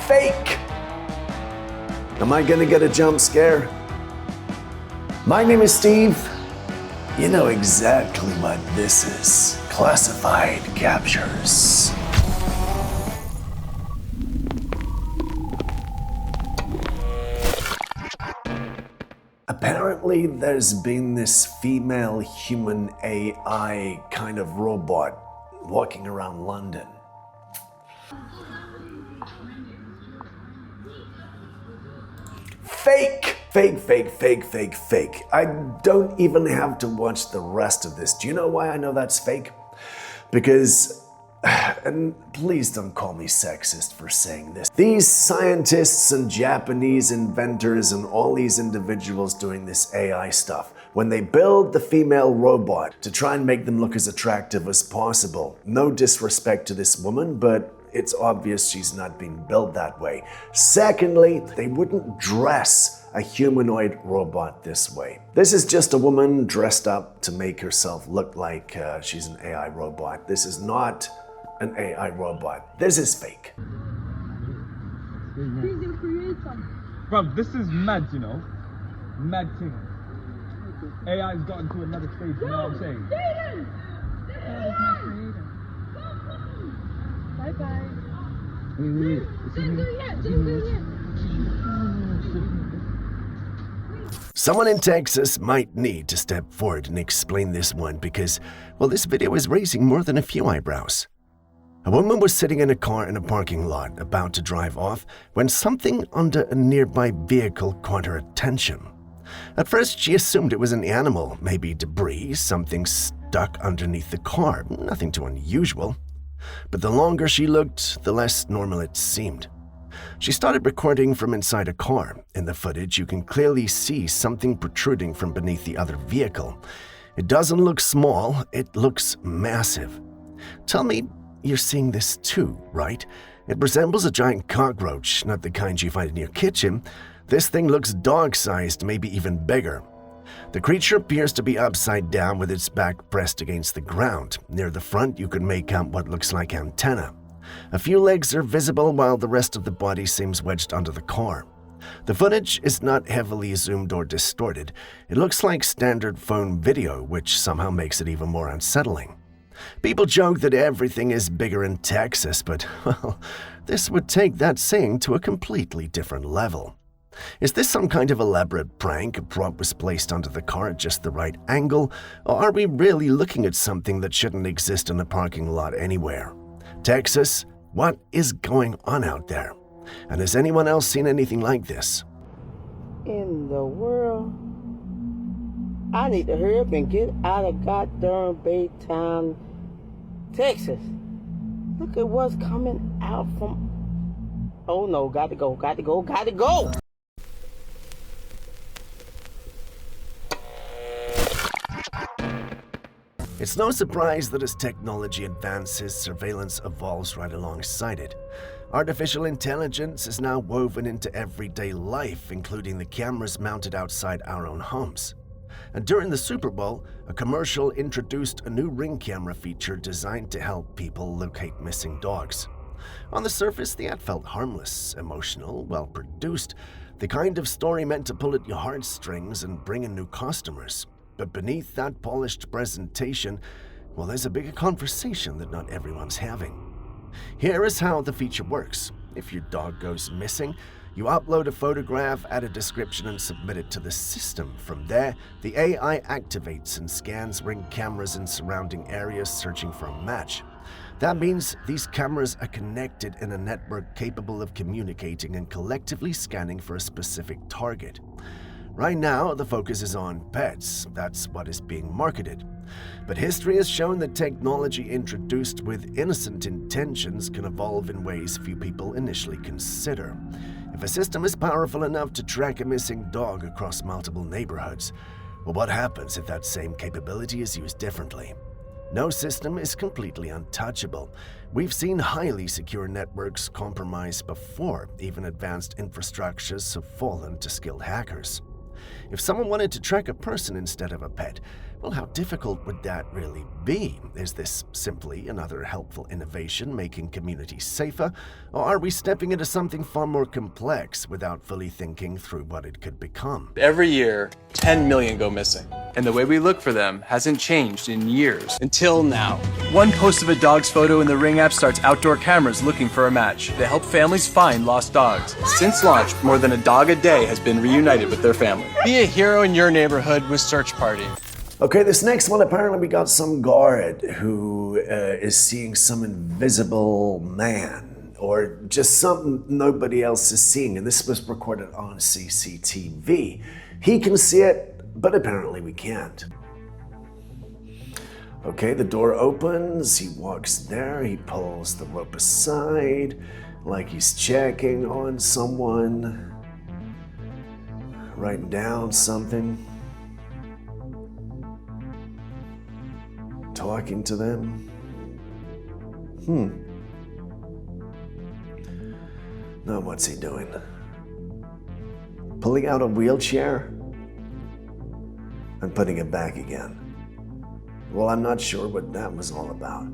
Fake! Am I gonna get a jump scare? My name is Steve. You know exactly what this is. Classified captures. Apparently, there's been this female human AI kind of robot walking around London. Fake! Fake, fake, fake, fake, fake. I don't even have to watch the rest of this. Do you know why I know that's fake? Because, and please don't call me sexist for saying this, these scientists and Japanese inventors and all these individuals doing this AI stuff, when they build the female robot to try and make them look as attractive as possible, no disrespect to this woman, but it's obvious she's not being built that way. Secondly, they wouldn't dress a humanoid robot this way. This is just a woman dressed up to make herself look like she's an AI robot. This is not an AI robot. This is fake. He's the creator. Bro, this is mad, you know? Mad thing. AI's gotten to another stage, you know what I'm saying? God is my creator. Bye bye. Wait. Don't do it yet. Someone in Texas might need to step forward and explain this one because, well, this video is raising more than a few eyebrows. A woman was sitting in a car in a parking lot about to drive off when something under a nearby vehicle caught her attention. At first, she assumed it was an animal, maybe debris, something stuck underneath the car, nothing too unusual. But the longer she looked, the less normal it seemed. She started recording from inside a car. In the footage, you can clearly see something protruding from beneath the other vehicle. It doesn't look small, it looks massive. Tell me you're seeing this too, right? It resembles a giant cockroach, not the kind you find in your kitchen. This thing looks dog-sized, maybe even bigger. The creature appears to be upside down with its back pressed against the ground. Near the front, you can make out what looks like antenna. A few legs are visible while the rest of the body seems wedged under the car. The footage is not heavily zoomed or distorted. It looks like standard phone video, which somehow makes it even more unsettling. People joke that everything is bigger in Texas, but, well, this would take that saying to a completely different level. Is this some kind of elaborate prank? A prop was placed under the car at just the right angle? Or are we really looking at something that shouldn't exist in a parking lot anywhere? Texas, what is going on out there? And has anyone else seen anything like this? In the world? I need to hurry up and get out of goddamn Baytown, Texas. Look at what's coming out from... Oh no, got to go. It's no surprise that as technology advances, surveillance evolves right alongside it. Artificial intelligence is now woven into everyday life, including the cameras mounted outside our own homes. And during the Super Bowl, a commercial introduced a new Ring camera feature designed to help people locate missing dogs. On the surface, the ad felt harmless, emotional, well-produced, the kind of story meant to pull at your heartstrings and bring in new customers. But beneath that polished presentation, well, there's a bigger conversation that not everyone's having. Here is how the feature works. If your dog goes missing, you upload a photograph, add a description, and submit it to the system. From there, the AI activates and scans Ring cameras in surrounding areas, searching for a match. That means these cameras are connected in a network capable of communicating and collectively scanning for a specific target. Right now, the focus is on pets. That's what is being marketed. But history has shown that technology introduced with innocent intentions can evolve in ways few people initially consider. If a system is powerful enough to track a missing dog across multiple neighborhoods, well, what happens if that same capability is used differently? No system is completely untouchable. We've seen highly secure networks compromised before. Even advanced infrastructures have fallen to skilled hackers. If someone wanted to track a person instead of a pet, Well, how difficult would that really be? Is this simply another helpful innovation making communities safer, or are we stepping into something far more complex without fully thinking through what it could become? Every year, 10 million go missing, and the way we look for them hasn't changed in years. Until now. One post of a dog's photo in the Ring app starts outdoor cameras looking for a match. They help families find lost dogs. Since launch, more than a dog a day has been reunited with their family. Be a hero in your neighborhood with Search Party. Okay, this next one, apparently we got some guard who is seeing some invisible man, or just something nobody else is seeing, and this was recorded on CCTV. He can see it, but apparently we can't. Okay, the door opens, he walks there, he pulls the rope aside, like he's checking on someone, writing down something. Talking to them? Now what's he doing? Pulling out a wheelchair and putting it back again. Well, I'm not sure what that was all about.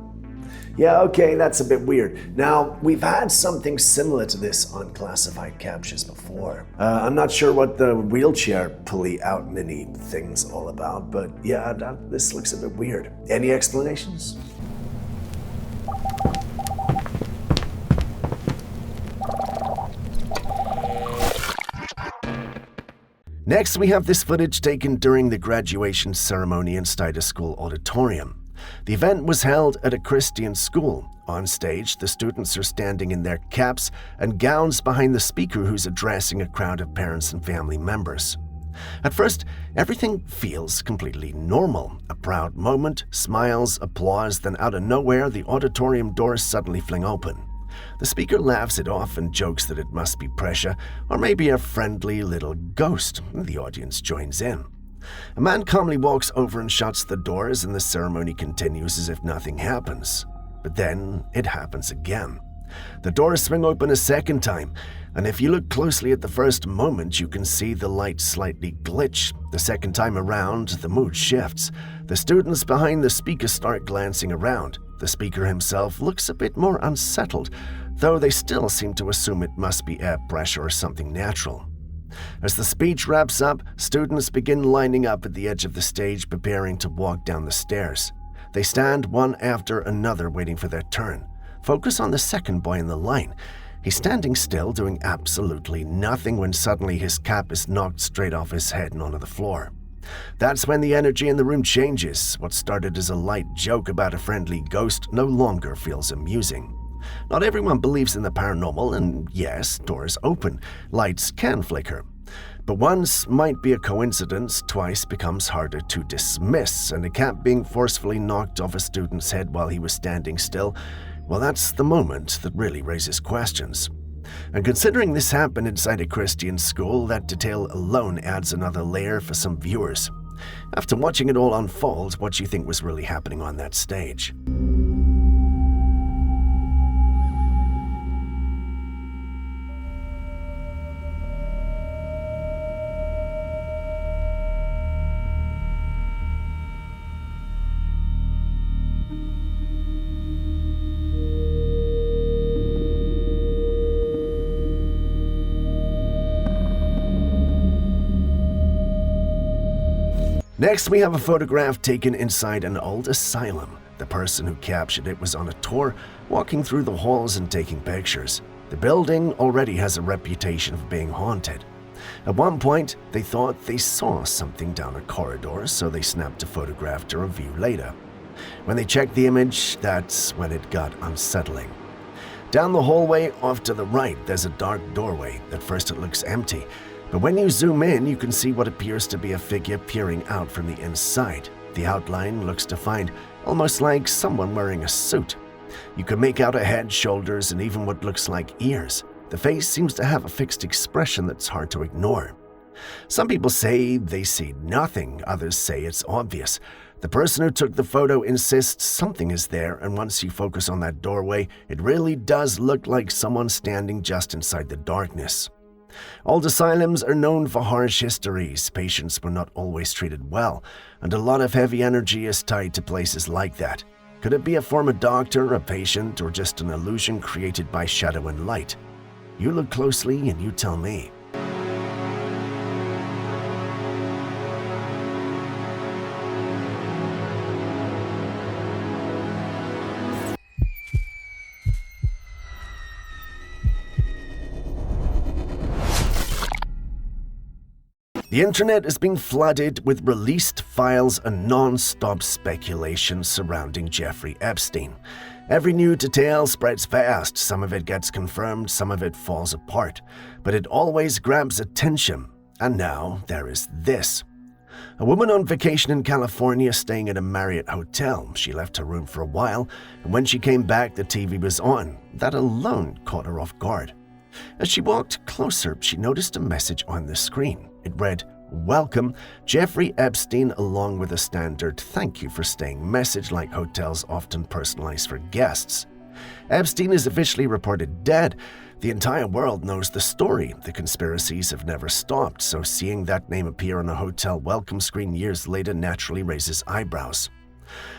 Yeah, okay, that's a bit weird. Now, we've had something similar to this on Classified Captures before. I'm not sure what the wheelchair pulley out mini thing's all about, but yeah, this looks a bit weird. Any explanations? Next, we have this footage taken during the graduation ceremony inside a school auditorium. The event was held at a Christian school. On stage, the students are standing in their caps and gowns behind the speaker who's addressing a crowd of parents and family members. At first, everything feels completely normal. A proud moment, smiles, applause, then out of nowhere, the auditorium doors suddenly fling open. The speaker laughs it off and jokes that it must be pressure, or maybe a friendly little ghost. The audience joins in. A man calmly walks over and shuts the doors, and the ceremony continues as if nothing happens. But then it happens again. The doors swing open a second time, and if you look closely at the first moment, you can see the light slightly glitch. The second time around, the mood shifts. The students behind the speaker start glancing around. The speaker himself looks a bit more unsettled, though they still seem to assume it must be air pressure or something natural. As the speech wraps up, students begin lining up at the edge of the stage, preparing to walk down the stairs. They stand one after another, waiting for their turn. Focus on the second boy in the line. He's standing still, doing absolutely nothing, when suddenly his cap is knocked straight off his head and onto the floor. That's when the energy in the room changes. What started as a light joke about a friendly ghost no longer feels amusing. Not everyone believes in the paranormal, and yes, doors open, lights can flicker. But once might be a coincidence, twice becomes harder to dismiss, and a cap being forcefully knocked off a student's head while he was standing still, well, that's the moment that really raises questions. And considering this happened inside a Christian school, that detail alone adds another layer for some viewers. After watching it all unfold, what do you think was really happening on that stage? Next, we have a photograph taken inside an old asylum. The person who captured it was on a tour, walking through the halls and taking pictures. The building already has a reputation of being haunted. At one point, they thought they saw something down a corridor, so they snapped a photograph to review later. When they checked the image, that's when it got unsettling. Down the hallway off to the right, there's a dark doorway. At first it looks empty, but when you zoom in, you can see what appears to be a figure peering out from the inside. The outline looks defined, almost like someone wearing a suit. You can make out a head, shoulders, and even what looks like ears. The face seems to have a fixed expression that's hard to ignore. Some people say they see nothing, others say it's obvious. The person who took the photo insists something is there, and once you focus on that doorway, it really does look like someone standing just inside the darkness. Old asylums are known for harsh histories. Patients were not always treated well, and a lot of heavy energy is tied to places like that. Could it be a former doctor, a patient, or just an illusion created by shadow and light? You look closely and you tell me. The internet is being flooded with released files and non-stop speculation surrounding Jeffrey Epstein. Every new detail spreads fast, some of it gets confirmed, some of it falls apart, but it always grabs attention. And now there is this. A woman on vacation in California staying at a Marriott hotel. She left her room for a while, and when she came back, the TV was on. That alone caught her off guard. As she walked closer, she noticed a message on the screen. It read, "Welcome, Jeffrey Epstein," along with a standard "thank you for staying" message like hotels often personalize for guests. Epstein is officially reported dead. The entire world knows the story. The conspiracies have never stopped, so seeing that name appear on a hotel welcome screen years later naturally raises eyebrows.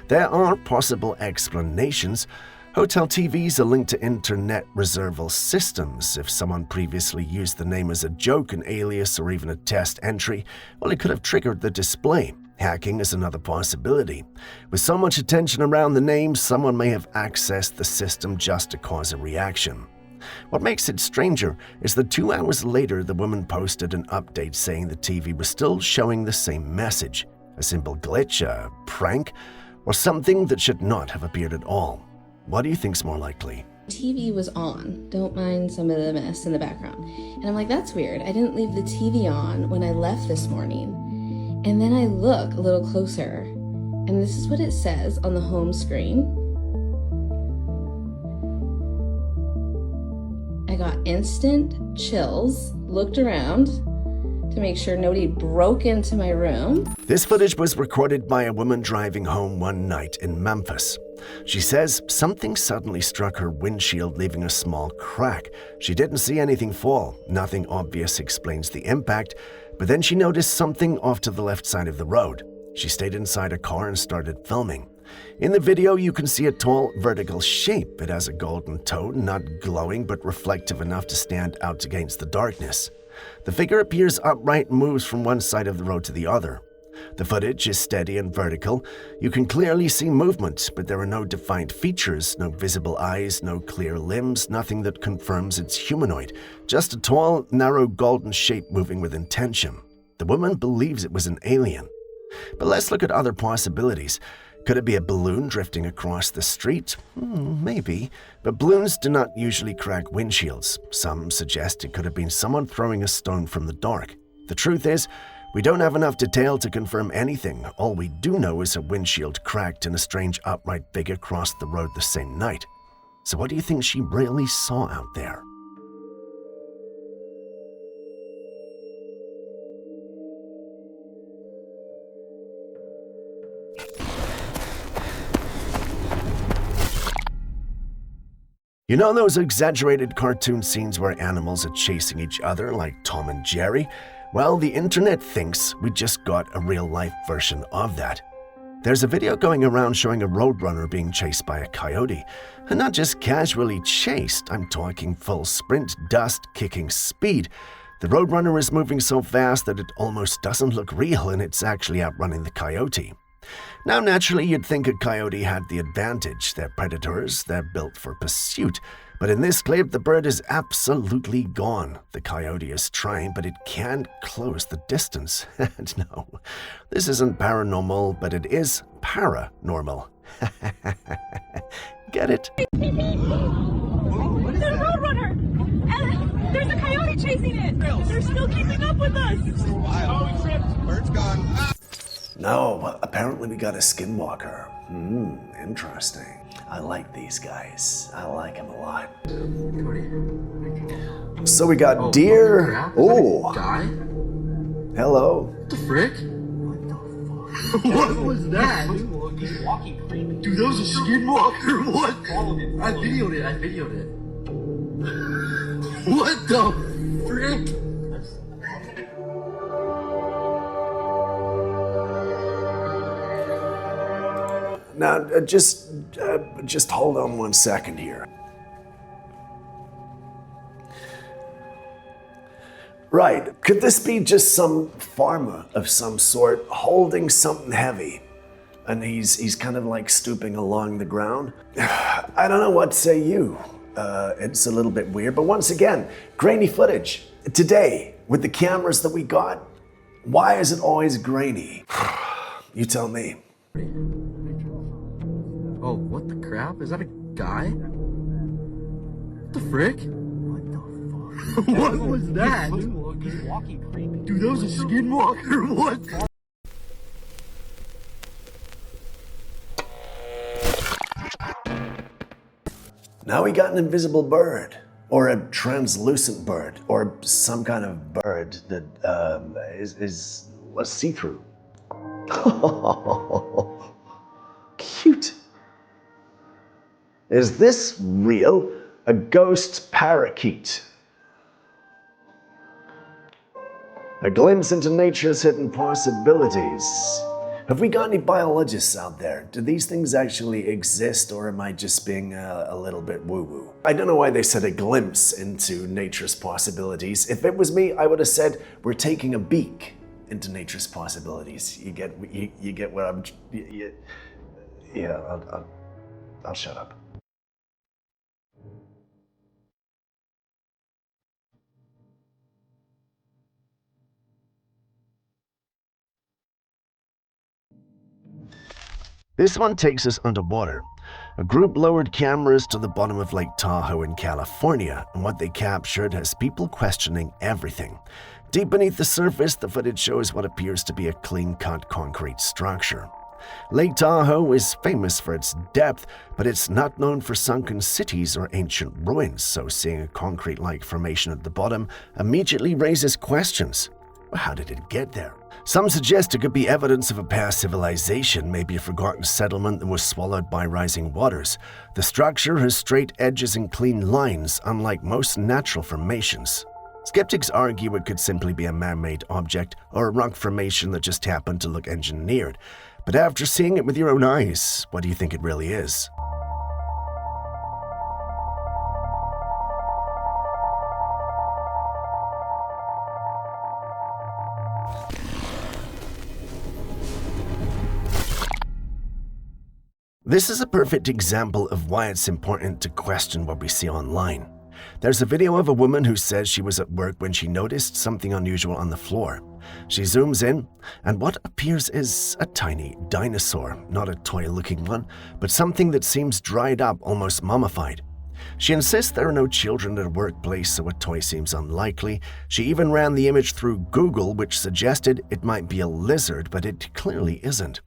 There are possible explanations. Hotel TVs are linked to internet reserval systems. If someone previously used the name as a joke, an alias, or even a test entry, well, it could have triggered the display. Hacking is another possibility. With so much attention around the name, someone may have accessed the system just to cause a reaction. What makes it stranger is that 2 hours later, the woman posted an update saying the TV was still showing the same message. A simple glitch, a prank, or something that should not have appeared at all. What do you think's more likely? TV was on. Don't mind some of the mess in the background. And I'm like, that's weird. I didn't leave the TV on when I left this morning. And then I look a little closer, and this is what it says on the home screen. I got instant chills, looked around to make sure nobody broke into my room. This footage was recorded by a woman driving home one night in Memphis. She says something suddenly struck her windshield, leaving a small crack. She didn't see anything fall. Nothing obvious explains the impact, but then she noticed something off to the left side of the road. She stayed inside a car and started filming. In the video, you can see a tall, vertical shape. It has a golden tone, not glowing, but reflective enough to stand out against the darkness. The figure appears upright and moves from one side of the road to the other. The footage is steady and vertical. You can clearly see movement, but there are no defined features, no visible eyes, no clear limbs, nothing that confirms it's humanoid. Just a tall, narrow golden shape moving with intention. The woman believes it was an alien. But let's look at other possibilities. Could it be a balloon drifting across the street? Maybe, but balloons do not usually crack windshields. Some suggest it could have been someone throwing a stone from the dark. The truth is, we don't have enough detail to confirm anything. All we do know is a windshield cracked and a strange upright figure crossed the road the same night. So what do you think she really saw out there? You know those exaggerated cartoon scenes where animals are chasing each other like Tom and Jerry? Well, the internet thinks we just got a real-life version of that. There's a video going around showing a Roadrunner being chased by a coyote. And not just casually chased, I'm talking full sprint, dust-kicking speed. The Roadrunner is moving so fast that it almost doesn't look real, and it's actually outrunning the coyote. Now, naturally, you'd think a coyote had the advantage. They're predators, they're built for pursuit. But in this clip, the bird is absolutely gone. The coyote is trying, but it can't close the distance. And no, this isn't paranormal, but it is paranormal. Get it? There's a Roadrunner! And there's a coyote chasing it! They're still keeping up with us! Oh, we tripped! Bird's gone. No, apparently we got a Skinwalker. Interesting. I like these guys. I like them a lot. So we got deer. Oh. Guy? Hello. What the frick? What was that? He's walking creepy. Dude, that was a Skinwalker. What? I videoed it. What the frick? freak! Now, just hold on 1 second here. Right, could this be just some farmer of some sort holding something heavy? And he's kind of like stooping along the ground? I don't know what to say you. It's a little bit weird, but once again, grainy footage. Today, with the cameras that we got, why is it always grainy? You tell me. Oh, what the crap? Is that a guy? What the frick? What the fuck? What was that? He's walking creepy. Dude, that was a skinwalker. What? Now we got an invisible bird, or a translucent bird, or some kind of bird that is see-through. Cute. Is this real? A ghost parakeet. A glimpse into nature's hidden possibilities. Have we got any biologists out there? Do these things actually exist, or am I just being a little bit woo-woo? I don't know why they said a glimpse into nature's possibilities. If it was me, I would have said we're taking a peek into nature's possibilities. You get what I'm... Yeah, I'll shut up. This one takes us underwater. A group lowered cameras to the bottom of Lake Tahoe in California, and what they captured has people questioning everything. Deep beneath the surface, the footage shows what appears to be a clean-cut concrete structure. Lake Tahoe is famous for its depth, but it's not known for sunken cities or ancient ruins, so seeing a concrete-like formation at the bottom immediately raises questions. How did it get there? Some suggest it could be evidence of a past civilization, maybe a forgotten settlement that was swallowed by rising waters. The structure has straight edges and clean lines, unlike most natural formations. Skeptics argue it could simply be a man-made object or a rock formation that just happened to look engineered. But after seeing it with your own eyes, what do you think it really is? This is a perfect example of why it's important to question what we see online. There's a video of a woman who says she was at work when she noticed something unusual on the floor. She zooms in, and what appears is a tiny dinosaur, not a toy-looking one, but something that seems dried up, almost mummified. She insists there are no children at her workplace, so a toy seems unlikely. She even ran the image through Google, which suggested it might be a lizard, but it clearly isn't.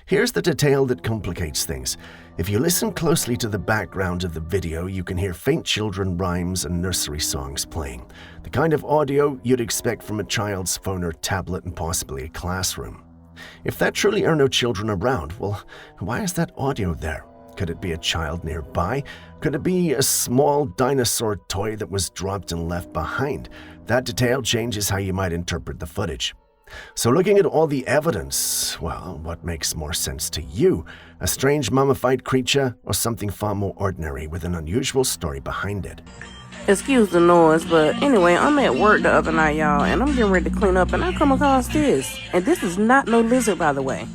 Here's the detail that complicates things. If you listen closely to the background of the video, you can hear faint children rhymes and nursery songs playing, the kind of audio you'd expect from a child's phone or tablet and possibly a classroom. If there truly are no children around, well, why is that audio there? Could it be a child nearby? Could it be a small dinosaur toy that was dropped and left behind? That detail changes how you might interpret the footage. So looking at all the evidence, well, what makes more sense to you? A strange mummified creature or something far more ordinary with an unusual story behind it? Excuse the noise, but anyway, I'm at work the other night, y'all, and I'm getting ready to clean up, and I come across this. And this is not no lizard, by the way.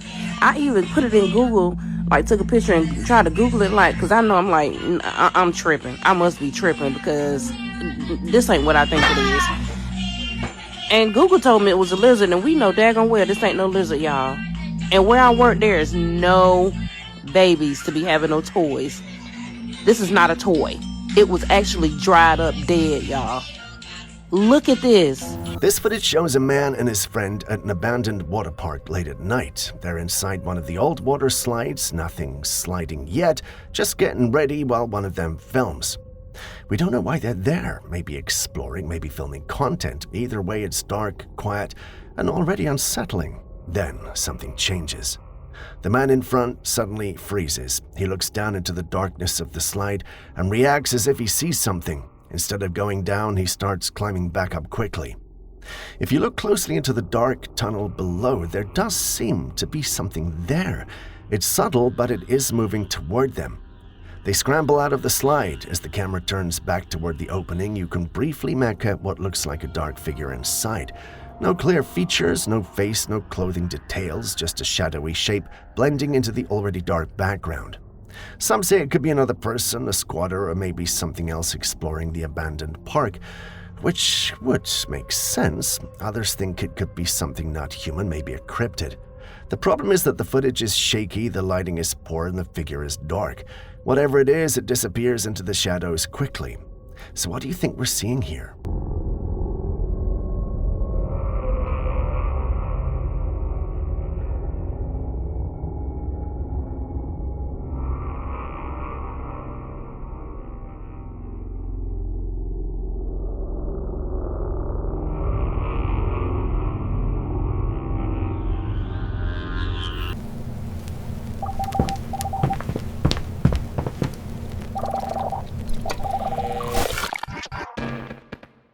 I even put it in Google, like took a picture and tried to Google it, like, because I know I'm tripping. I must be tripping because this ain't what I think it is. And Google told me it was a lizard, and we know daggone well this ain't no lizard, y'all. And where I work, there is no babies to be having no toys. This is not a toy. It was actually dried up dead, y'all. Look at this. This footage shows a man and his friend at an abandoned water park late at night. They're inside one of the old water slides, nothing sliding yet, just getting ready while one of them films. We don't know why they're there, maybe exploring, maybe filming content. Either way, it's dark, quiet, and already unsettling. Then something changes. The man in front suddenly freezes. He looks down into the darkness of the slide and reacts as if he sees something. Instead of going down, he starts climbing back up quickly. If you look closely into the dark tunnel below, there does seem to be something there. It's subtle, but it is moving toward them. They scramble out of the slide. As the camera turns back toward the opening, you can briefly make out what looks like a dark figure inside. No clear features, no face, no clothing details, just a shadowy shape blending into the already dark background. Some say it could be another person, a squatter, or maybe something else exploring the abandoned park, which would make sense. Others think it could be something not human, maybe a cryptid. The problem is that the footage is shaky, the lighting is poor, and the figure is dark. Whatever it is, it disappears into the shadows quickly. So what do you think we're seeing here?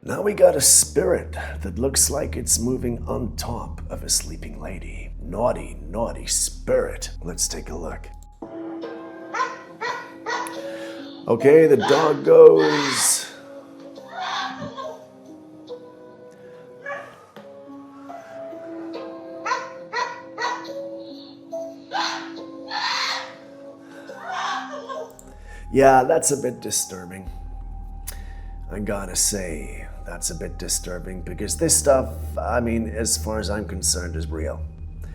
Now we got a spirit that looks like it's moving on top of a sleeping lady. Naughty, naughty spirit. Let's take a look. Okay, the dog goes. Yeah, that's a bit disturbing. I gotta say, that's a bit disturbing because this stuff, I mean, as far as I'm concerned, is real.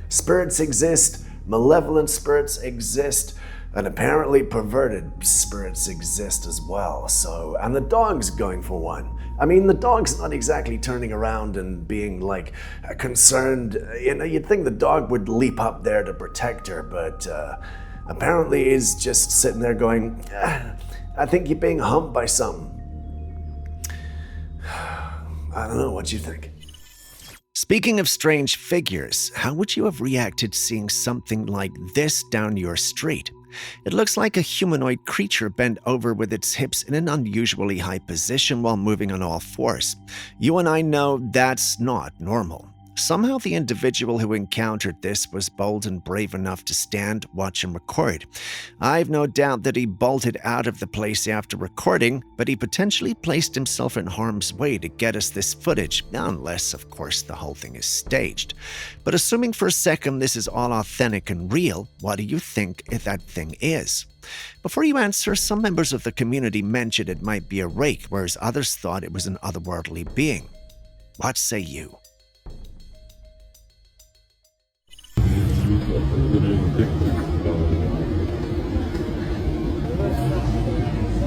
Spirits exist, malevolent spirits exist, and apparently perverted spirits exist as well. So, and the dog's going for one. I mean, the dog's not exactly turning around and being like concerned. You know, you'd think the dog would leap up there to protect her, but apparently he's just sitting there going, I think you're being humped by something. I don't know, what you think? Speaking of strange figures, how would you have reacted seeing something like this down your street? It looks like a humanoid creature bent over with its hips in an unusually high position while moving on all fours. You and I know that's not normal. Somehow the individual who encountered this was bold and brave enough to stand, watch, and record. I've no doubt that he bolted out of the place after recording, but he potentially placed himself in harm's way to get us this footage, unless, of course, the whole thing is staged. But assuming for a second this is all authentic and real, what do you think that thing is? Before you answer, some members of the community mentioned it might be a rake, whereas others thought it was an otherworldly being. What say you?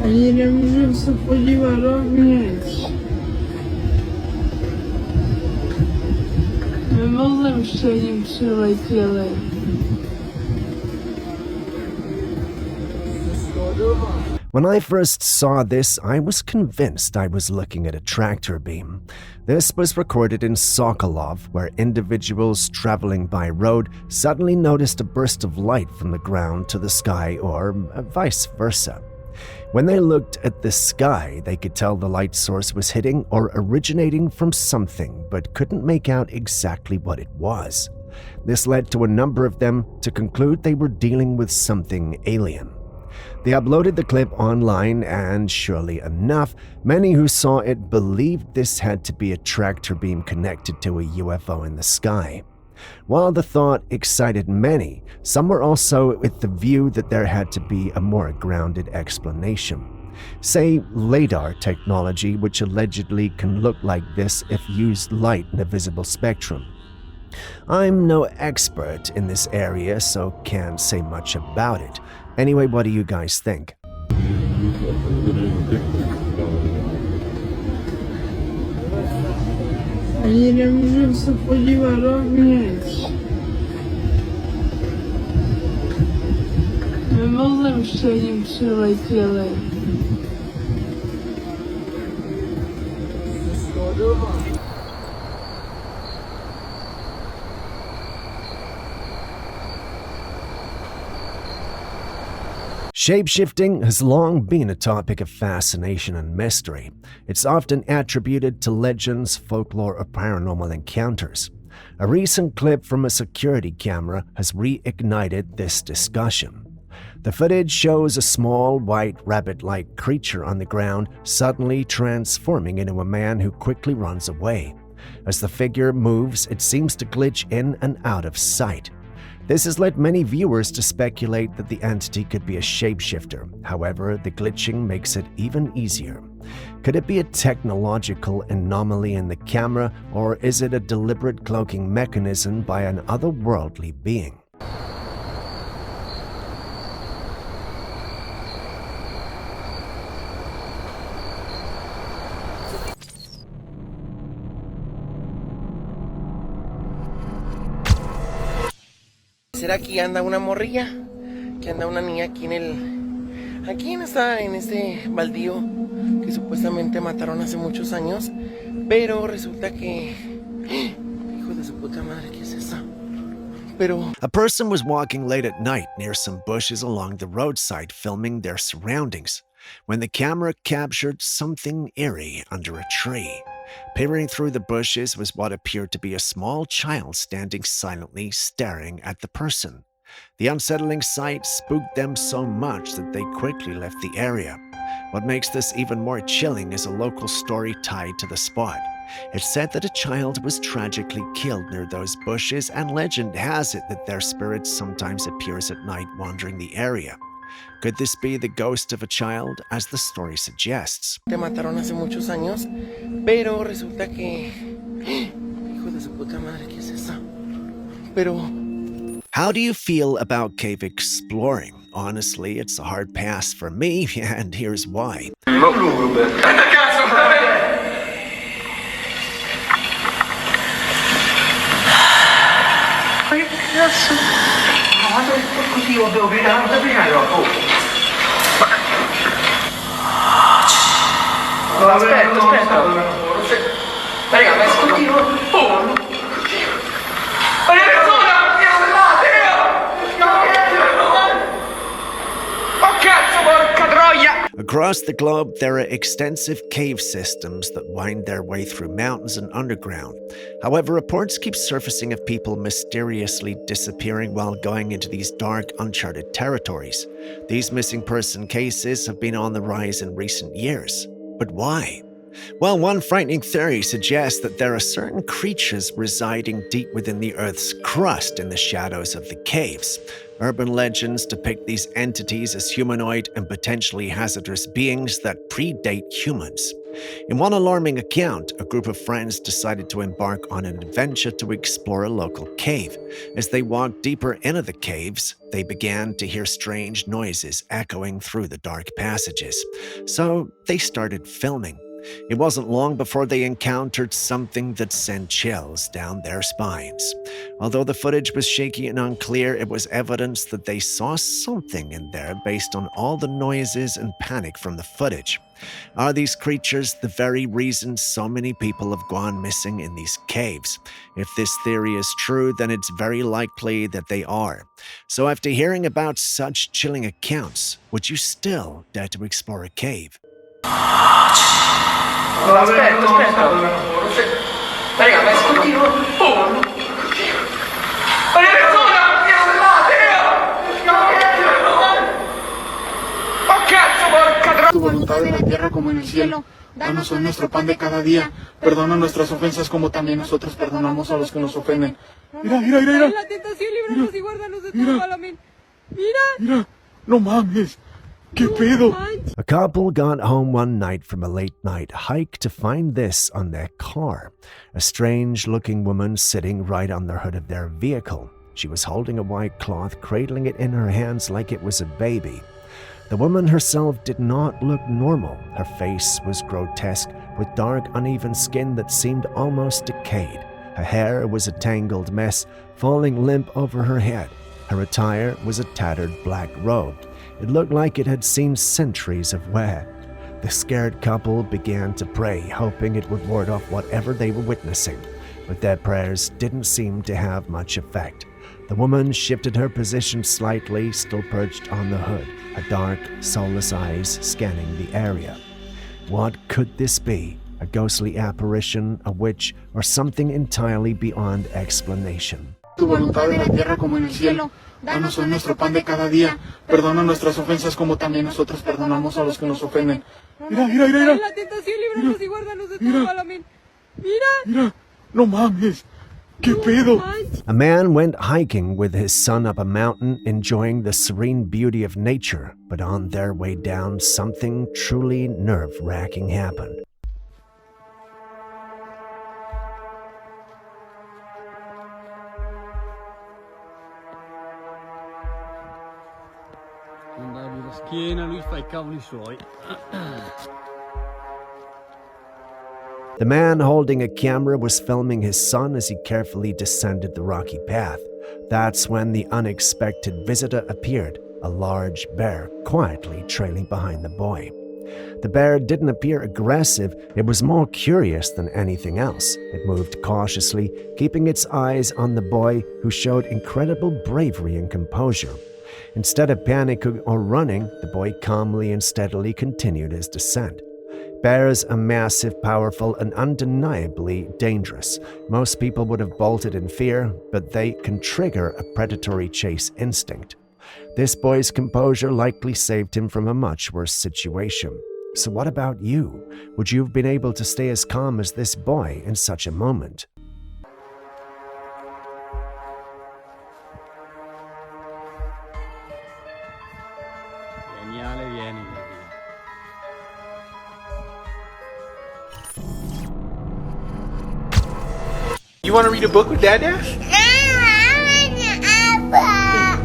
Ani nemůžu se podívat dovnitř. Mimozemštění přiletěli. When I first saw this, I was convinced I was looking at a tractor beam. This was recorded in Sokolov, where individuals traveling by road suddenly noticed a burst of light from the ground to the sky, or vice versa. When they looked at the sky, they could tell the light source was hitting or originating from something, but couldn't make out exactly what it was. This led to a number of them to conclude they were dealing with something alien. They uploaded the clip online, and surely enough, many who saw it believed this had to be a tractor beam connected to a UFO in the sky. While the thought excited many, some were also with the view that there had to be a more grounded explanation. Say LiDAR technology, which allegedly can look like this if used light in a visible spectrum. I'm no expert in this area, so can't say much about it. Anyway, what do you guys think? Ani nemůžu se podívat dovnitř. Mimozemštění přiletěli. Shapeshifting has long been a topic of fascination and mystery. It's often attributed to legends, folklore, or paranormal encounters. A recent clip from a security camera has reignited this discussion. The footage shows a small, white, rabbit-like creature on the ground suddenly transforming into a man who quickly runs away. As the figure moves, it seems to glitch in and out of sight. This has led many viewers to speculate that the entity could be a shapeshifter. However, the glitching makes it even easier. Could it be a technological anomaly in the camera, or is it a deliberate cloaking mechanism by an otherworldly being? ¿Será que anda una morrilla? Que anda una niña aquí en este baldío que supuestamente mataron hace muchos años, pero resulta que hijo de su puta madre, ¿qué es eso? A person was walking late at night near some bushes along the roadside filming their surroundings when the camera captured something eerie under a tree. Peering through the bushes was what appeared to be a small child standing silently staring at the person. The unsettling sight spooked them so much that they quickly left the area. What makes this even more chilling is a local story tied to the spot. It's said that a child was tragically killed near those bushes, and legend has it that their spirit sometimes appears at night wandering the area. Could this be the ghost of a child, as the story suggests? Te mataron hace muchos años, pero resulta que hijo de su puta madre, ¿qué es eso? How do you feel about cave exploring? Honestly, it's a hard pass for me, and here's why. Across the globe, there are extensive cave systems that wind their way through mountains and underground. However, reports keep surfacing of people mysteriously disappearing while going into these dark, uncharted territories. These missing person cases have been on the rise in recent years. But why? Well, one frightening theory suggests that there are certain creatures residing deep within the Earth's crust in the shadows of the caves. Urban legends depict these entities as humanoid and potentially hazardous beings that predate humans. In one alarming account, a group of friends decided to embark on an adventure to explore a local cave. As they walked deeper into the caves, they began to hear strange noises echoing through the dark passages. So they started filming. It wasn't long before they encountered something that sent chills down their spines. Although the footage was shaky and unclear, it was evidence that they saw something in there based on all the noises and panic from the footage. Are these creatures the very reason so many people have gone missing in these caves? If this theory is true, then it's very likely that they are. So after hearing about such chilling accounts, would you still dare to explore a cave? Tu voluntad en la tierra como en el cielo. Danos hoy nuestro pan de cada día. Perdona nuestras ofensas como también nosotros perdonamos a los que nos ofenden. Mira. La tentación, líbranos y guárdanos de todo mal. Amén. Mira. No mames. ¿Qué pedo? A couple got home one night from a late-night hike to find this on their car. A strange-looking woman sitting right on the hood of their vehicle. She was holding a white cloth, cradling it in her hands like it was a baby. The woman herself did not look normal. Her face was grotesque, with dark, uneven skin that seemed almost decayed. Her hair was a tangled mess, falling limp over her head. Her attire was a tattered black robe. It looked like it had seen centuries of wear. The scared couple began to pray, hoping it would ward off whatever they were witnessing, but their prayers didn't seem to have much effect. The woman shifted her position slightly, still perched on the hood, her dark, soulless eyes scanning the area. What could this be? A ghostly apparition, a witch, or something entirely beyond explanation? Tu voluntad en la tierra como en el cielo. Danos hoy nuestro pan de cada día. Perdona nuestras ofensas como también nosotros perdonamos a los que nos ofenden. Mira, mira, mira, mira. La tentación, líbranos y guárdanos de todo mal. Amén. Mira. Mira, no mames. ¿Qué pedo? A man went hiking with his son up a mountain, enjoying the serene beauty of nature, but on their way down, something truly nerve-wracking happened. The man holding a camera was filming his son as he carefully descended the rocky path. That's when the unexpected visitor appeared, a large bear quietly trailing behind the boy. The bear didn't appear aggressive, it was more curious than anything else. It moved cautiously, keeping its eyes on the boy, who showed incredible bravery and composure. Instead of panicking or running, the boy calmly and steadily continued his descent. Bears are massive, powerful, and undeniably dangerous. Most people would have bolted in fear, but they can trigger a predatory chase instinct. This boy's composure likely saved him from a much worse situation. So what about you? Would you have been able to stay as calm as this boy in such a moment? You want to read a book with Dada?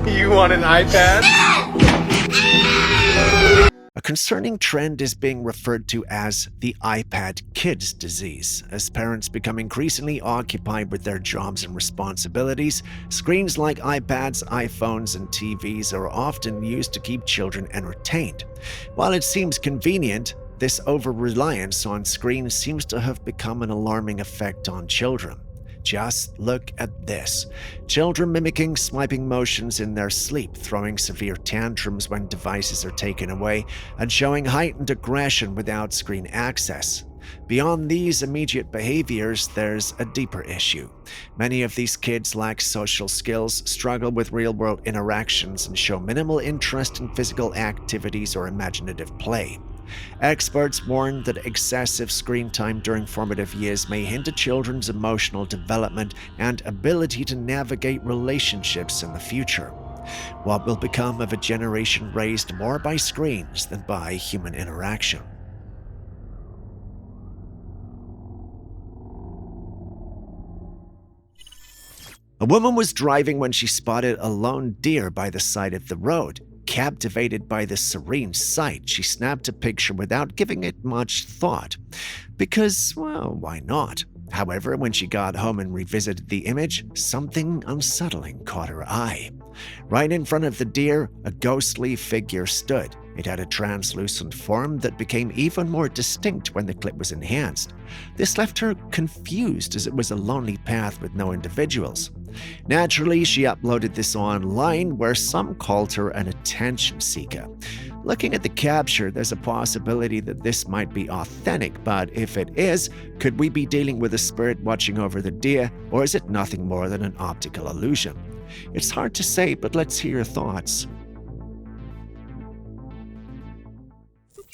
You want an iPad? A concerning trend is being referred to as the iPad kids disease. As parents become increasingly occupied with their jobs and responsibilities, screens like iPads, iPhones, and TVs are often used to keep children entertained. While it seems convenient, this over-reliance on screens seems to have become an alarming effect on children. Just look at this. Children mimicking swiping motions in their sleep, throwing severe tantrums when devices are taken away, and showing heightened aggression without screen access. Beyond these immediate behaviors, there's a deeper issue. Many of these kids lack social skills, struggle with real-world interactions, and show minimal interest in physical activities or imaginative play. Experts warn that excessive screen time during formative years may hinder children's emotional development and ability to navigate relationships in the future. What will become of a generation raised more by screens than by human interaction? A woman was driving when she spotted a lone deer by the side of the road. Captivated by the serene sight, she snapped a picture without giving it much thought. Because, well, why not? However, when she got home and revisited the image, something unsettling caught her eye. Right in front of the deer, a ghostly figure stood. It had a translucent form that became even more distinct when the clip was enhanced. This left her confused, as it was a lonely path with no individuals. Naturally, she uploaded this online, where some called her an attention seeker. Looking at the capture, there's a possibility that this might be authentic, but if it is, could we be dealing with a spirit watching over the deer, or is it nothing more than an optical illusion? It's hard to say, but let's hear your thoughts.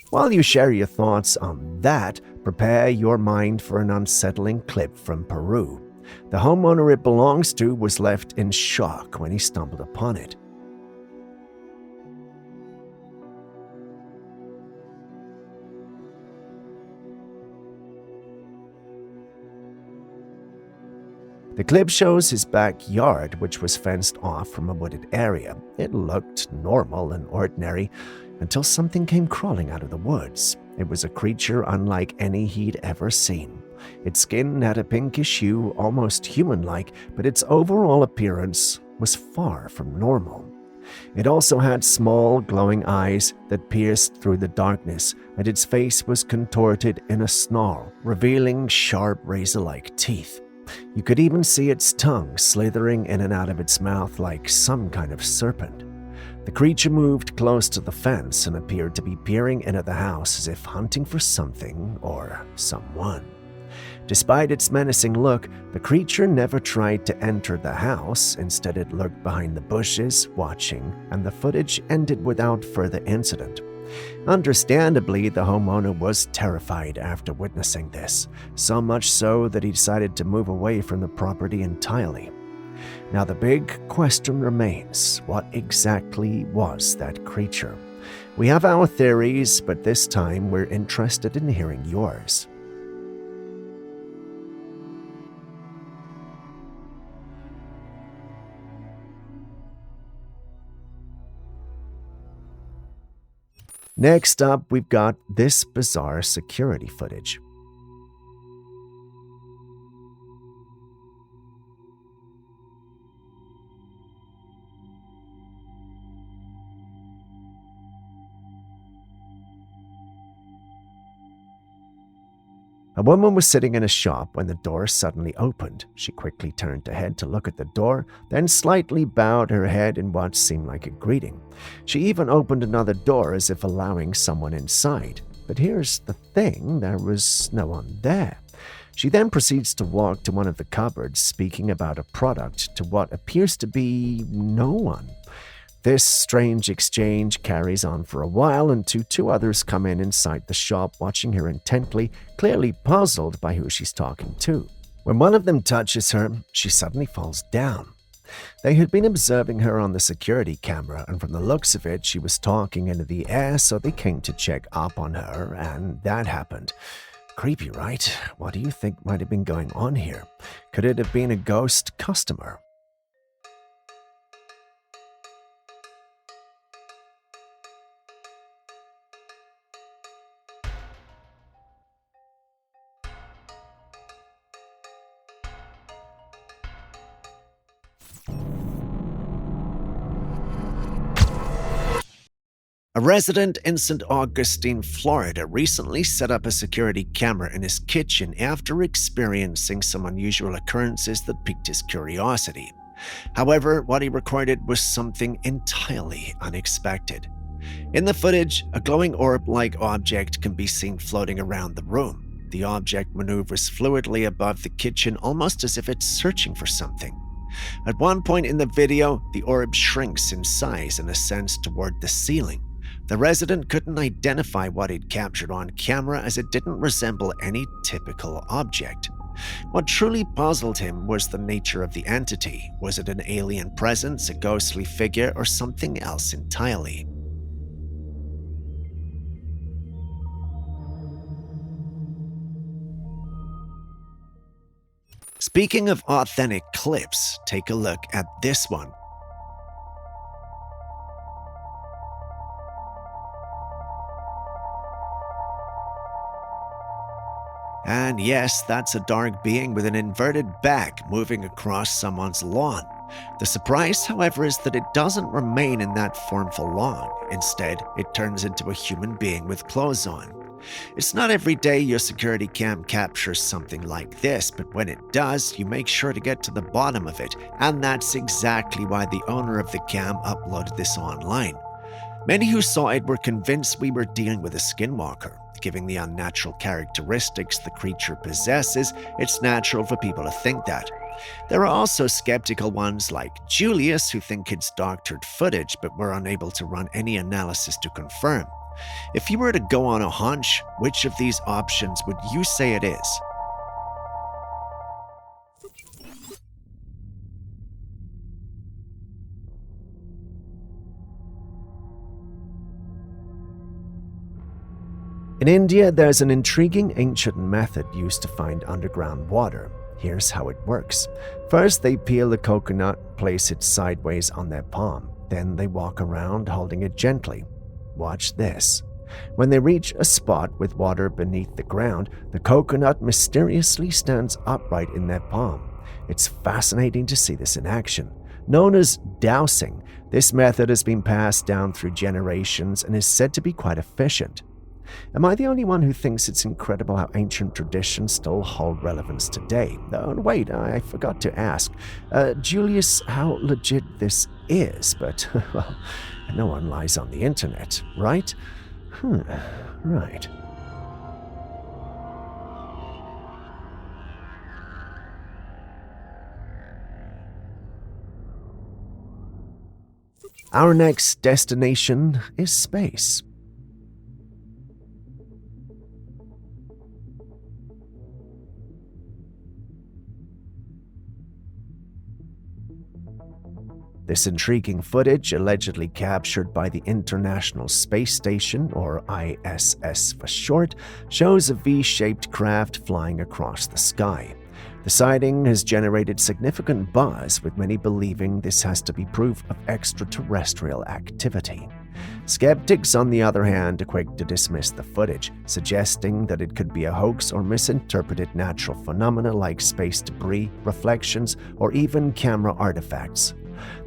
While you share your thoughts on that, prepare your mind for an unsettling clip from Peru. The homeowner it belongs to was left in shock when he stumbled upon it. The clip shows his backyard, which was fenced off from a wooded area. It looked normal and ordinary until something came crawling out of the woods. It was a creature unlike any he'd ever seen. Its skin had a pinkish hue, almost human-like, but its overall appearance was far from normal. It also had small, glowing eyes that pierced through the darkness, and its face was contorted in a snarl, revealing sharp razor-like teeth. You could even see its tongue slithering in and out of its mouth like some kind of serpent. The creature moved close to the fence and appeared to be peering into the house as if hunting for something or someone. Despite its menacing look, the creature never tried to enter the house. Instead, it lurked behind the bushes, watching, and the footage ended without further incident. Understandably, the homeowner was terrified after witnessing this, so much so that he decided to move away from the property entirely. Now the big question remains, what exactly was that creature? We have our theories, but this time we're interested in hearing yours. Next up, we've got this bizarre security footage. A woman was sitting in a shop when the door suddenly opened. She quickly turned her head to look at the door, then slightly bowed her head in what seemed like a greeting. She even opened another door as if allowing someone inside. But here's the thing, there was no one there. She then proceeds to walk to one of the cupboards, speaking about a product to what appears to be no one. This strange exchange carries on for a while until two others come in inside the shop, watching her intently, clearly puzzled by who she's talking to. When one of them touches her, she suddenly falls down. They had been observing her on the security camera, and from the looks of it, she was talking into the air, so they came to check up on her, and that happened. Creepy, right? What do you think might have been going on here? Could it have been a ghost customer? A resident in St. Augustine, Florida, recently set up a security camera in his kitchen after experiencing some unusual occurrences that piqued his curiosity. However, what he recorded was something entirely unexpected. In the footage, a glowing orb-like object can be seen floating around the room. The object maneuvers fluidly above the kitchen, almost as if it's searching for something. At one point in the video, the orb shrinks in size and ascends toward the ceiling. The resident couldn't identify what he'd captured on camera as it didn't resemble any typical object. What truly puzzled him was the nature of the entity. Was it an alien presence, a ghostly figure, or something else entirely? Speaking of authentic clips, take a look at this one. And yes, that's a dark being with an inverted back moving across someone's lawn. The surprise, however, is that it doesn't remain in that form for long. Instead, it turns into a human being with clothes on. It's not every day your security cam captures something like this, but when it does, you make sure to get to the bottom of it, and that's exactly why the owner of the cam uploaded this online. Many who saw it were convinced we were dealing with a Skinwalker. Given the unnatural characteristics the creature possesses, it's natural for people to think that. There are also skeptical ones like Julius who think it's doctored footage but were unable to run any analysis to confirm. If you were to go on a hunch, which of these options would you say it is? In India, there's an intriguing ancient method used to find underground water. Here's how it works. First, they peel the coconut, place it sideways on their palm. Then they walk around holding it gently. Watch this. When they reach a spot with water beneath the ground, the coconut mysteriously stands upright in their palm. It's fascinating to see this in action. Known as dowsing, this method has been passed down through generations and is said to be quite efficient. Am I the only one who thinks it's incredible how ancient traditions still hold relevance today? Oh, wait, I forgot to ask. Julius, how legit this is, but, well, no one lies on the internet, right? Right. Our next destination is space. This intriguing footage, allegedly captured by the International Space Station, or ISS for short, shows a V-shaped craft flying across the sky. The sighting has generated significant buzz, with many believing this has to be proof of extraterrestrial activity. Skeptics, on the other hand, are quick to dismiss the footage, suggesting that it could be a hoax or misinterpreted natural phenomena like space debris, reflections, or even camera artifacts.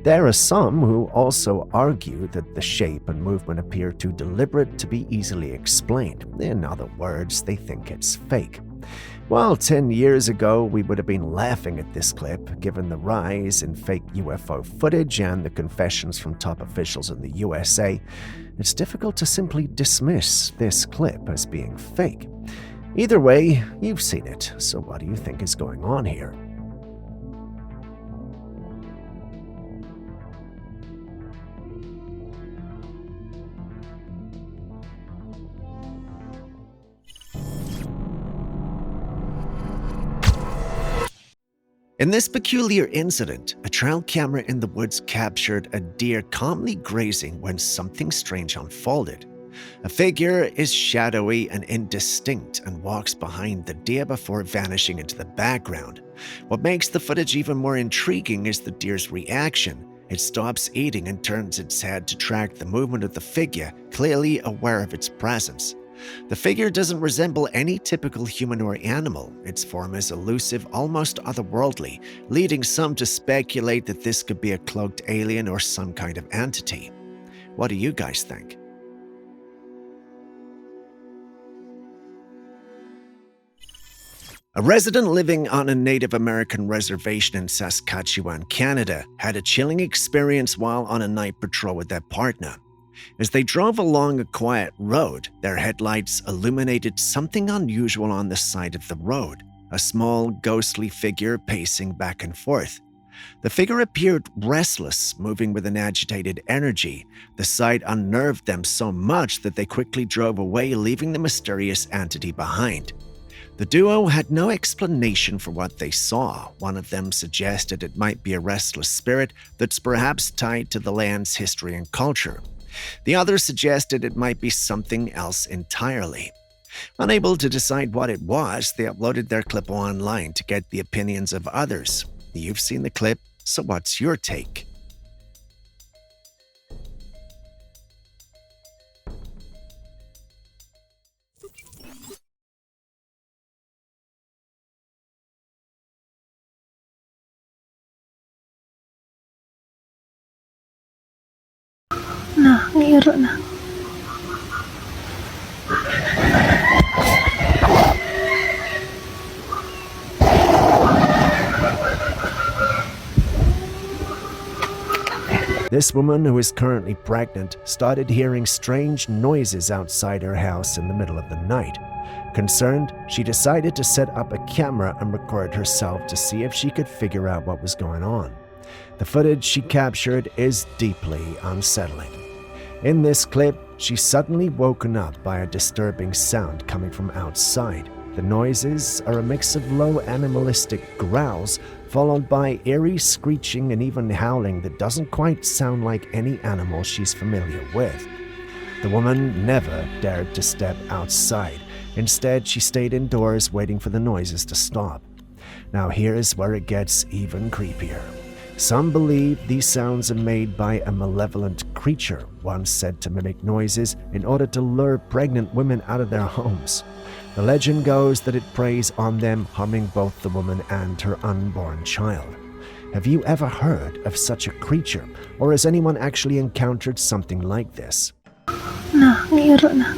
There are some who also argue that the shape and movement appear too deliberate to be easily explained. In other words, they think it's fake. Well, 10 years ago, we would have been laughing at this clip, given the rise in fake UFO footage and the confessions from top officials in the USA. It's difficult to simply dismiss this clip as being fake. Either way, you've seen it, so what do you think is going on here? In this peculiar incident, a trail camera in the woods captured a deer calmly grazing when something strange unfolded. A figure is shadowy and indistinct and walks behind the deer before vanishing into the background. What makes the footage even more intriguing is the deer's reaction. It stops eating and turns its head to track the movement of the figure, clearly aware of its presence. The figure doesn't resemble any typical human or animal. Its form is elusive, almost otherworldly, leading some to speculate that this could be a cloaked alien or some kind of entity. What do you guys think? A resident living on a Native American reservation in Saskatchewan, Canada, had a chilling experience while on a night patrol with their partner. As they drove along a quiet road, their headlights illuminated something unusual on the side of the road, a small, ghostly figure pacing back and forth. The figure appeared restless, moving with an agitated energy. The sight unnerved them so much that they quickly drove away, leaving the mysterious entity behind. The duo had no explanation for what they saw. One of them suggested it might be a restless spirit that's perhaps tied to the land's history and culture. The other suggested it might be something else entirely. Unable to decide what it was, they uploaded their clip online to get the opinions of others. You've seen the clip, so what's your take? Nah, ngiro na. This woman, who is currently pregnant, started hearing strange noises outside her house in the middle of the night. Concerned, she decided to set up a camera and record herself to see if she could figure out what was going on. The footage she captured is deeply unsettling. In this clip, she's suddenly woken up by a disturbing sound coming from outside. The noises are a mix of low animalistic growls, followed by eerie screeching and even howling that doesn't quite sound like any animal she's familiar with. The woman never dared to step outside. Instead, she stayed indoors waiting for the noises to stop. Now here's where it gets even creepier. Some believe these sounds are made by a malevolent creature, once said to mimic noises in order to lure pregnant women out of their homes. The legend goes that it preys on them, harming both the woman and her unborn child. Have you ever heard of such a creature, or has anyone actually encountered something like this? Nah, ngiro na.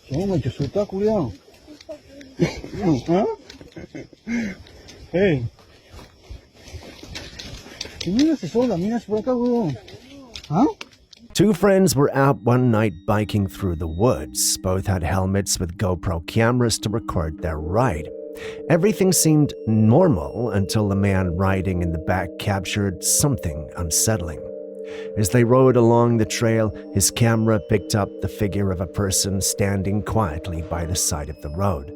Toma, te suelta, culiao. ¿Ah? Hey. Mira si sola, mira si por acá, weón. Huh? Two friends were out one night biking through the woods. Both had helmets with GoPro cameras to record their ride. Everything seemed normal until the man riding in the back captured something unsettling. As they rode along the trail, his camera picked up the figure of a person standing quietly by the side of the road.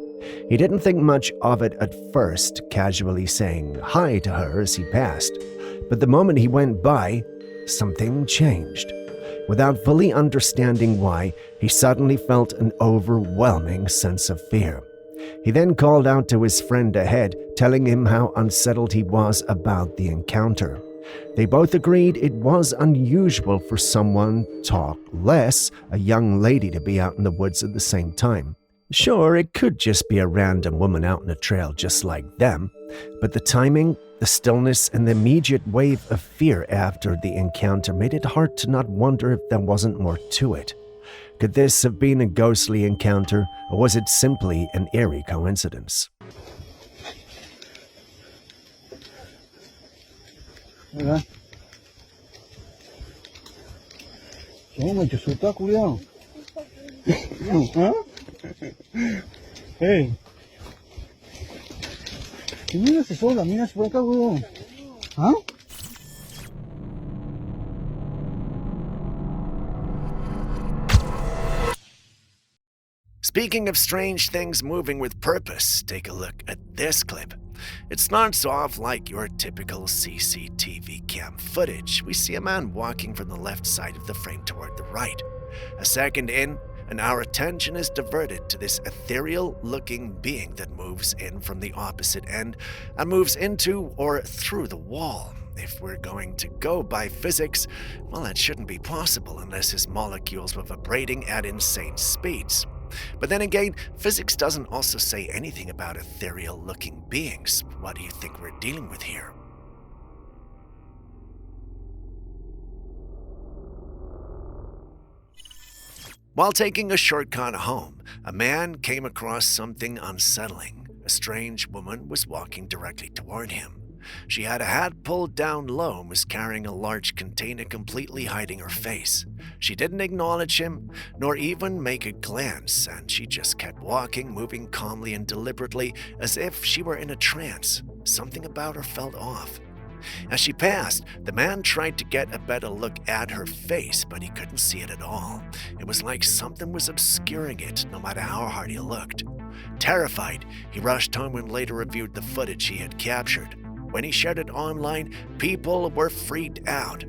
He didn't think much of it at first, casually saying hi to her as he passed. But the moment he went by, something changed. Without fully understanding why, he suddenly felt an overwhelming sense of fear. He then called out to his friend ahead, telling him how unsettled he was about the encounter. They both agreed it was unusual for someone talk less, a young lady to be out in the woods at the same time. Sure, it could just be a random woman out in a trail just like them, but the timing, the stillness, and the immediate wave of fear after the encounter made it hard to not wonder if there wasn't more to it. Could this have been a ghostly encounter, or was it simply an eerie coincidence? Mira. Toma, te suelta, culiao. ¿Ah? Hey. Mira si sola, mira si por acá, weón. Huh? Speaking of strange things moving with purpose, take a look at this clip. It starts off like your typical CCTV cam footage. We see a man walking from the left side of the frame toward the right. A second in, and our attention is diverted to this ethereal-looking being that moves in from the opposite end and moves into or through the wall. If we're going to go by physics, well, that shouldn't be possible unless his molecules were vibrating at insane speeds. But then again, physics doesn't also say anything about ethereal-looking beings. What do you think we're dealing with here? While taking a shortcut home, a man came across something unsettling. A strange woman was walking directly toward him. She had a hat pulled down low and was carrying a large container completely hiding her face. She didn't acknowledge him, nor even make a glance, and she just kept walking, moving calmly and deliberately, as if she were in a trance. Something about her felt off. As she passed, the man tried to get a better look at her face, but he couldn't see it at all. It was like something was obscuring it, no matter how hard he looked. Terrified, he rushed home and later reviewed the footage he had captured. When he shared it online, people were freaked out.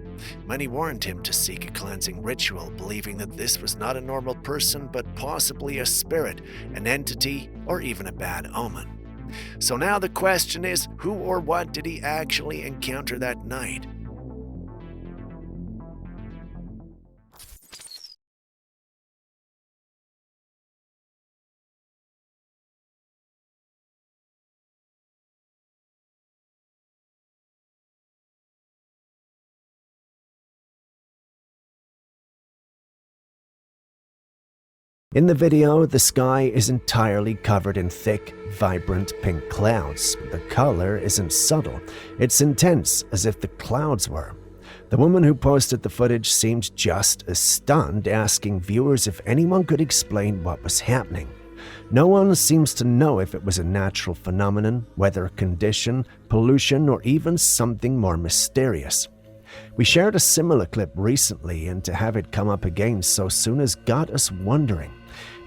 Many warned him to seek a cleansing ritual, believing that this was not a normal person, but possibly a spirit, an entity, or even a bad omen. So now the question is, who or what did he actually encounter that night? In the video, the sky is entirely covered in thick, vibrant pink clouds. The color isn't subtle, it's intense, as if the clouds were. The woman who posted the footage seemed just as stunned, asking viewers if anyone could explain what was happening. No one seems to know if it was a natural phenomenon, weather condition, pollution, or even something more mysterious. We shared a similar clip recently, and to have it come up again so soon has got us wondering.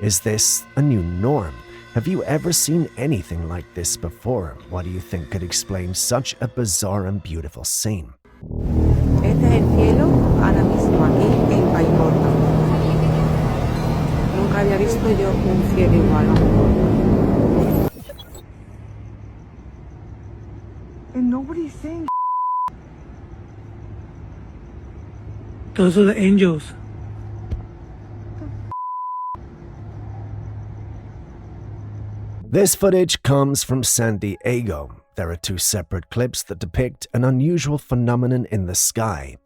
Is this a new norm? Have you ever seen anything like this before? What do you think could explain such a bizarre and beautiful scene? Este es el cielo ahora mismo aquí en Vallarta. Nunca había visto yo un cielo igual. And nobody's saying. Those are the angels. This footage comes from San Diego. There are two separate clips that depict an unusual phenomenon in the sky.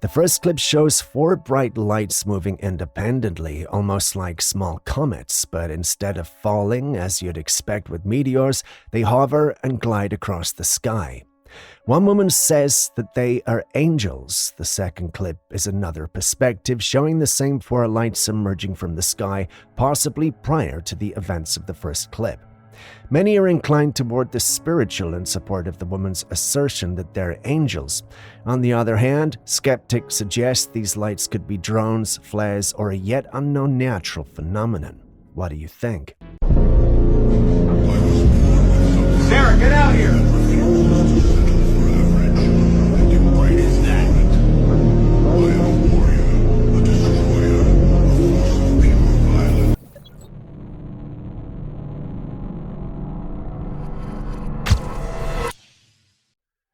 The first clip shows four bright lights moving independently, almost like small comets, but instead of falling, as you'd expect with meteors, they hover and glide across the sky. One woman says that they are angels. The second clip is another perspective, showing the same four lights emerging from the sky, possibly prior to the events of the first clip. Many are inclined toward the spiritual in support of the woman's assertion that they're angels. On the other hand, skeptics suggest these lights could be drones, flares, or a yet unknown natural phenomenon. What do you think? Sarah, get out here!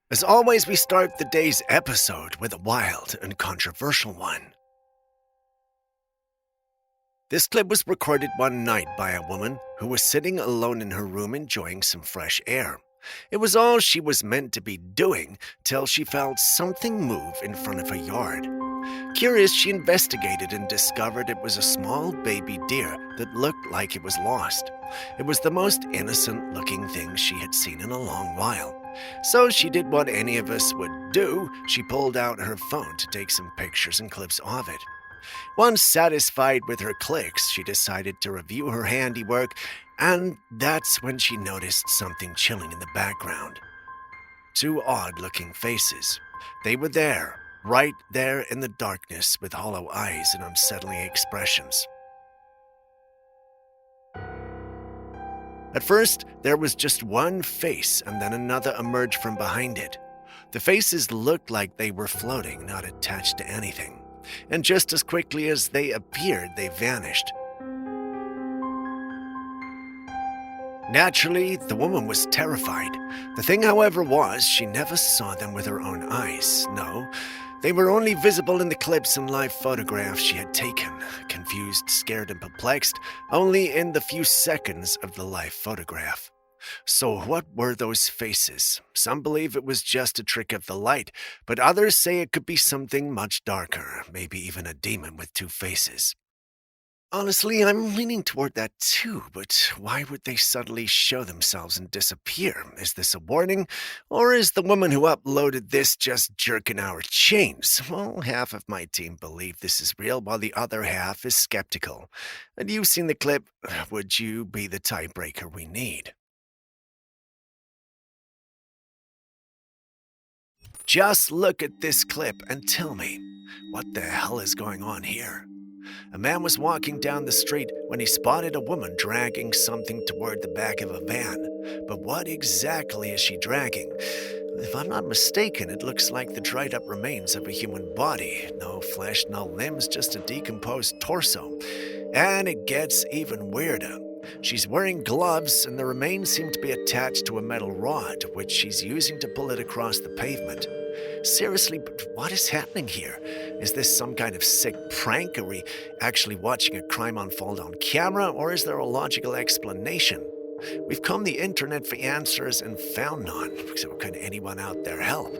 As always, we start the day's episode with a wild and controversial one. This clip was recorded one night by a woman who was sitting alone in her room enjoying some fresh air. It was all she was meant to be doing till she felt something move in front of her yard. Curious, she investigated and discovered it was a small baby deer that looked like it was lost. It was the most innocent-looking thing she had seen in a long while. So she did what any of us would do. She pulled out her phone to take some pictures and clips of it. Once satisfied with her clicks, she decided to review her handiwork, and that's when she noticed something chilling in the background. Two odd-looking faces. They were there, right there in the darkness, with hollow eyes and unsettling expressions. At first, there was just one face, and then another emerged from behind it. The faces looked like they were floating, not attached to anything. And just as quickly as they appeared, they vanished. Naturally, the woman was terrified. The thing, however, was she never saw them with her own eyes. No, they were only visible in the clips and live photographs she had taken. Confused, scared, and perplexed, only in the few seconds of the live photograph. So what were those faces? Some believe it was just a trick of the light, but others say it could be something much darker, maybe even a demon with two faces. Honestly, I'm leaning toward that too, but why would they suddenly show themselves and disappear? Is this a warning, or is the woman who uploaded this just jerking our chains? Well, half of my team believe this is real, while the other half is skeptical. Had you seen the clip, would you be the tiebreaker we need? Just look at this clip and tell me, what the hell is going on here? A man was walking down the street when he spotted a woman dragging something toward the back of a van. But what exactly is she dragging? If I'm not mistaken, it looks like the dried up remains of a human body. No flesh, no limbs, just a decomposed torso. And it gets even weirder. She's wearing gloves, and the remains seem to be attached to a metal rod, which she's using to pull it across the pavement. Seriously, but what is happening here? Is this some kind of sick prank? Are we actually watching a crime unfold on camera, or is there a logical explanation? We've combed the internet for answers and found none, so could anyone out there help?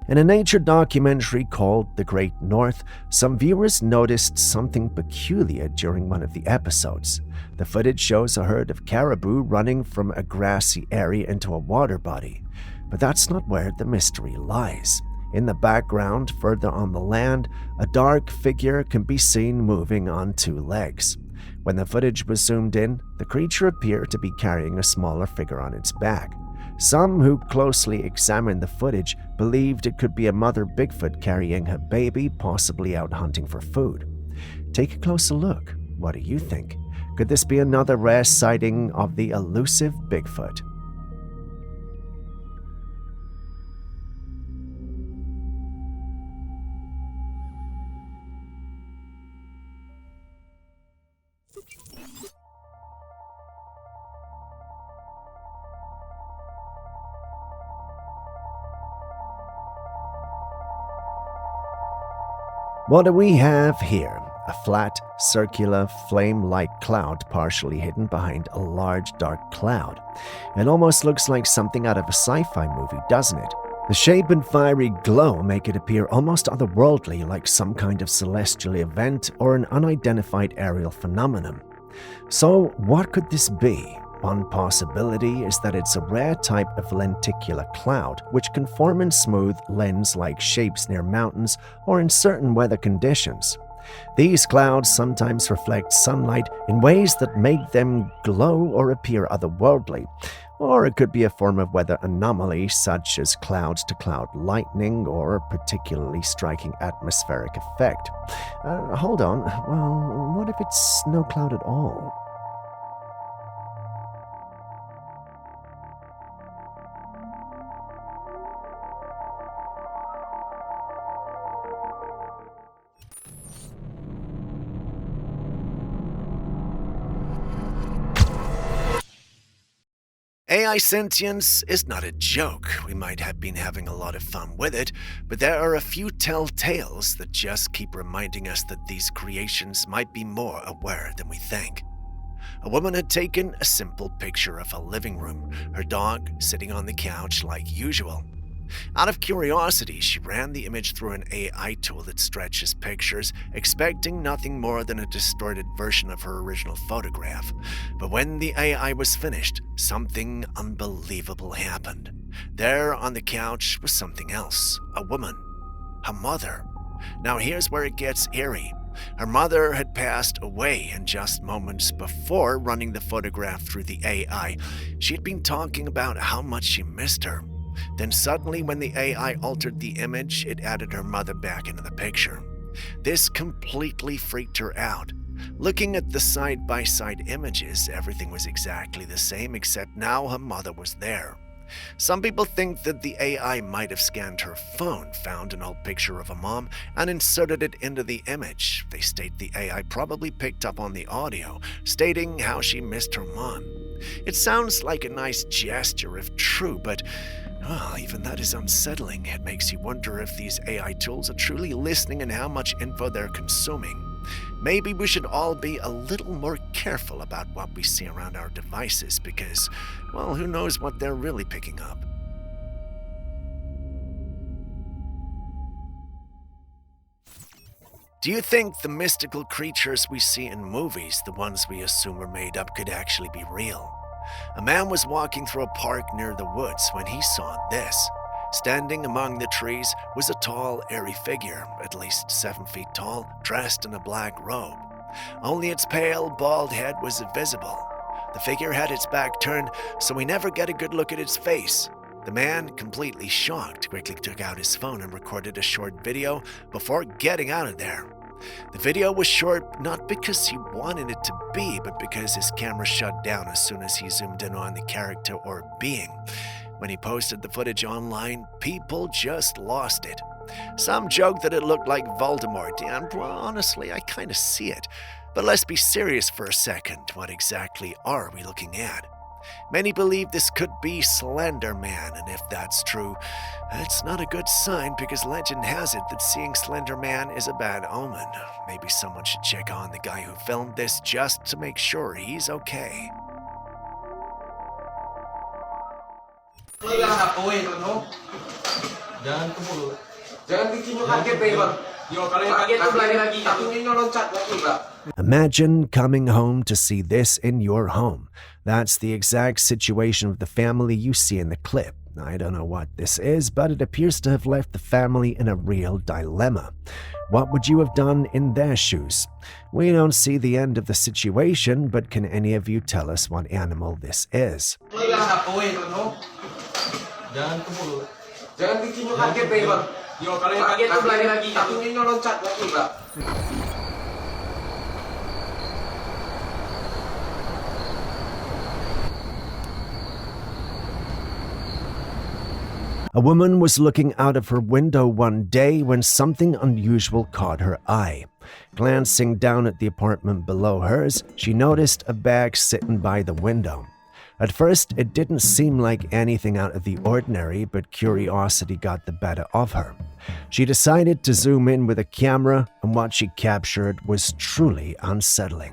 In a nature documentary called The Great North, some viewers noticed something peculiar during one of the episodes. The footage shows a herd of caribou running from a grassy area into a water body. But that's not where the mystery lies. In the background, further on the land, a dark figure can be seen moving on two legs. When the footage was zoomed in, the creature appeared to be carrying a smaller figure on its back. Some who closely examined the footage believed it could be a mother Bigfoot carrying her baby, possibly out hunting for food. Take a closer look. What do you think? Could this be another rare sighting of the elusive Bigfoot? What do we have here? A flat, circular, flame-like cloud partially hidden behind a large, dark cloud. It almost looks like something out of a sci-fi movie, doesn't it? The shape and fiery glow make it appear almost otherworldly, like some kind of celestial event or an unidentified aerial phenomenon. So, what could this be? One possibility is that it's a rare type of lenticular cloud, which can form in smooth, lens-like shapes near mountains or in certain weather conditions. These clouds sometimes reflect sunlight in ways that make them glow or appear otherworldly, or it could be a form of weather anomaly such as cloud-to-cloud lightning or a particularly striking atmospheric effect. Hold on, well, what if it's no cloud at all? AI sentience is not a joke. We might have been having a lot of fun with it, but there are a few telltales that just keep reminding us that these creations might be more aware than we think. A woman had taken a simple picture of a living room, her dog sitting on the couch like usual. Out of curiosity, she ran the image through an AI tool that stretches pictures, expecting nothing more than a distorted version of her original photograph. But when the AI was finished, something unbelievable happened. There on the couch was something else, a woman, her mother. Now here's where it gets eerie. Her mother had passed away, and just moments before running the photograph through the AI, she had been talking about how much she missed her. Then suddenly, when the AI altered the image, it added her mother back into the picture. This completely freaked her out. Looking at the side-by-side images, everything was exactly the same, except now her mother was there. Some people think that the AI might have scanned her phone, found an old picture of a mom, and inserted it into the image. They state the AI probably picked up on the audio, stating how she missed her mom. It sounds like a nice gesture if true, but even that is unsettling. It makes you wonder if these AI tools are truly listening and how much info they're consuming. Maybe we should all be a little more careful about what we see around our devices because, well, who knows what they're really picking up. Do you think the mystical creatures we see in movies, the ones we assume are made up, could actually be real? A man was walking through a park near the woods when he saw this. Standing among the trees was a tall, airy figure, at least 7 feet tall, dressed in a black robe. Only its pale, bald head was visible. The figure had its back turned, so we never get a good look at its face. The man, completely shocked, quickly took out his phone and recorded a short video before getting out of there. The video was short not because he wanted it to be, but because his camera shut down as soon as he zoomed in on the character or being. When he posted the footage online, people just lost it. Some joked that it looked like Voldemort, and well, honestly, I kind of see it. But let's be serious for a second. What exactly are we looking at? Many believe this could be Slender Man, and if that's true, it's not a good sign because legend has it that seeing Slender Man is a bad omen. Maybe someone should check on the guy who filmed this just to make sure he's okay. Imagine coming home to see this in your home. That's the exact situation of the family you see in the clip. I don't know what this is, but it appears to have left the family in a real dilemma. What would you have done in their shoes? We don't see the end of the situation, but can any of you tell us what animal this is? A woman was looking out of her window one day when something unusual caught her eye. Glancing down at the apartment below hers, she noticed a bag sitting by the window. At first, it didn't seem like anything out of the ordinary, but curiosity got the better of her. She decided to zoom in with a camera, and what she captured was truly unsettling.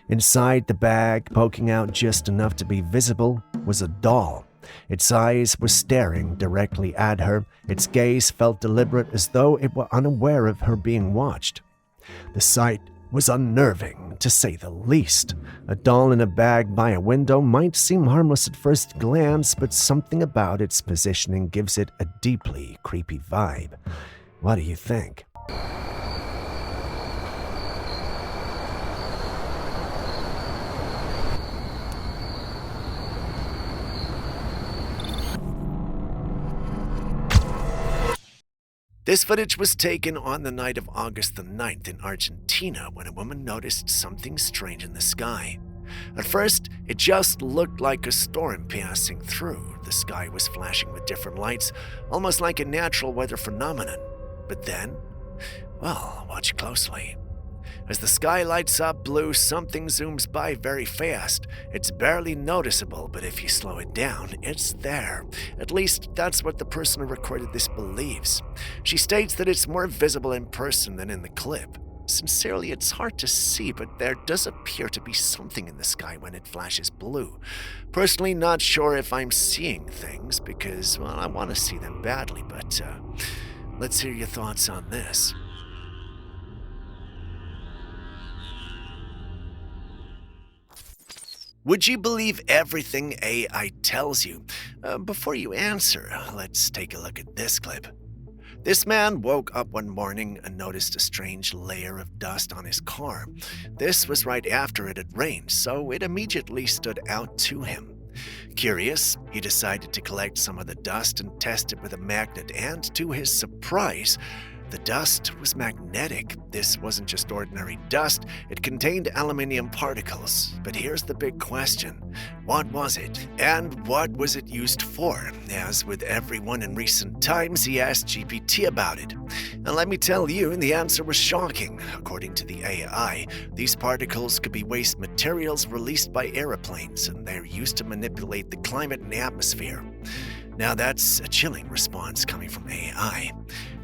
Inside the bag, poking out just enough to be visible, was a doll. Its eyes were staring directly at her. Its gaze felt deliberate, as though it were unaware of her being watched. The sight was unnerving, to say the least. A doll in a bag by a window might seem harmless at first glance, but something about its positioning gives it a deeply creepy vibe. What do you think? This footage was taken on the night of August the 9th in Argentina when a woman noticed something strange in the sky. At first, it just looked like a storm passing through. The sky was flashing with different lights, almost like a natural weather phenomenon. But then, well, watch closely. As the sky lights up blue, something zooms by very fast. It's barely noticeable, but if you slow it down, it's there. At least, that's what the person who recorded this believes. She states that it's more visible in person than in the clip. Sincerely, it's hard to see, but there does appear to be something in the sky when it flashes blue. Personally, not sure if I'm seeing things, because, well, I want to see them badly, but let's hear your thoughts on this. Would you believe everything AI tells you? Before you answer, let's take a look at this clip. This man woke up one morning and noticed a strange layer of dust on his car. This was right after it had rained, so it immediately stood out to him. Curious, he decided to collect some of the dust and test it with a magnet, and to his surprise, the dust was magnetic. This wasn't just ordinary dust, it contained aluminium particles. But here's the big question. What was it? And what was it used for? As with everyone in recent times, he asked GPT about it. And let me tell you, the answer was shocking. According to the AI, these particles could be waste materials released by airplanes, and they're used to manipulate the climate and atmosphere. Now that's a chilling response coming from AI.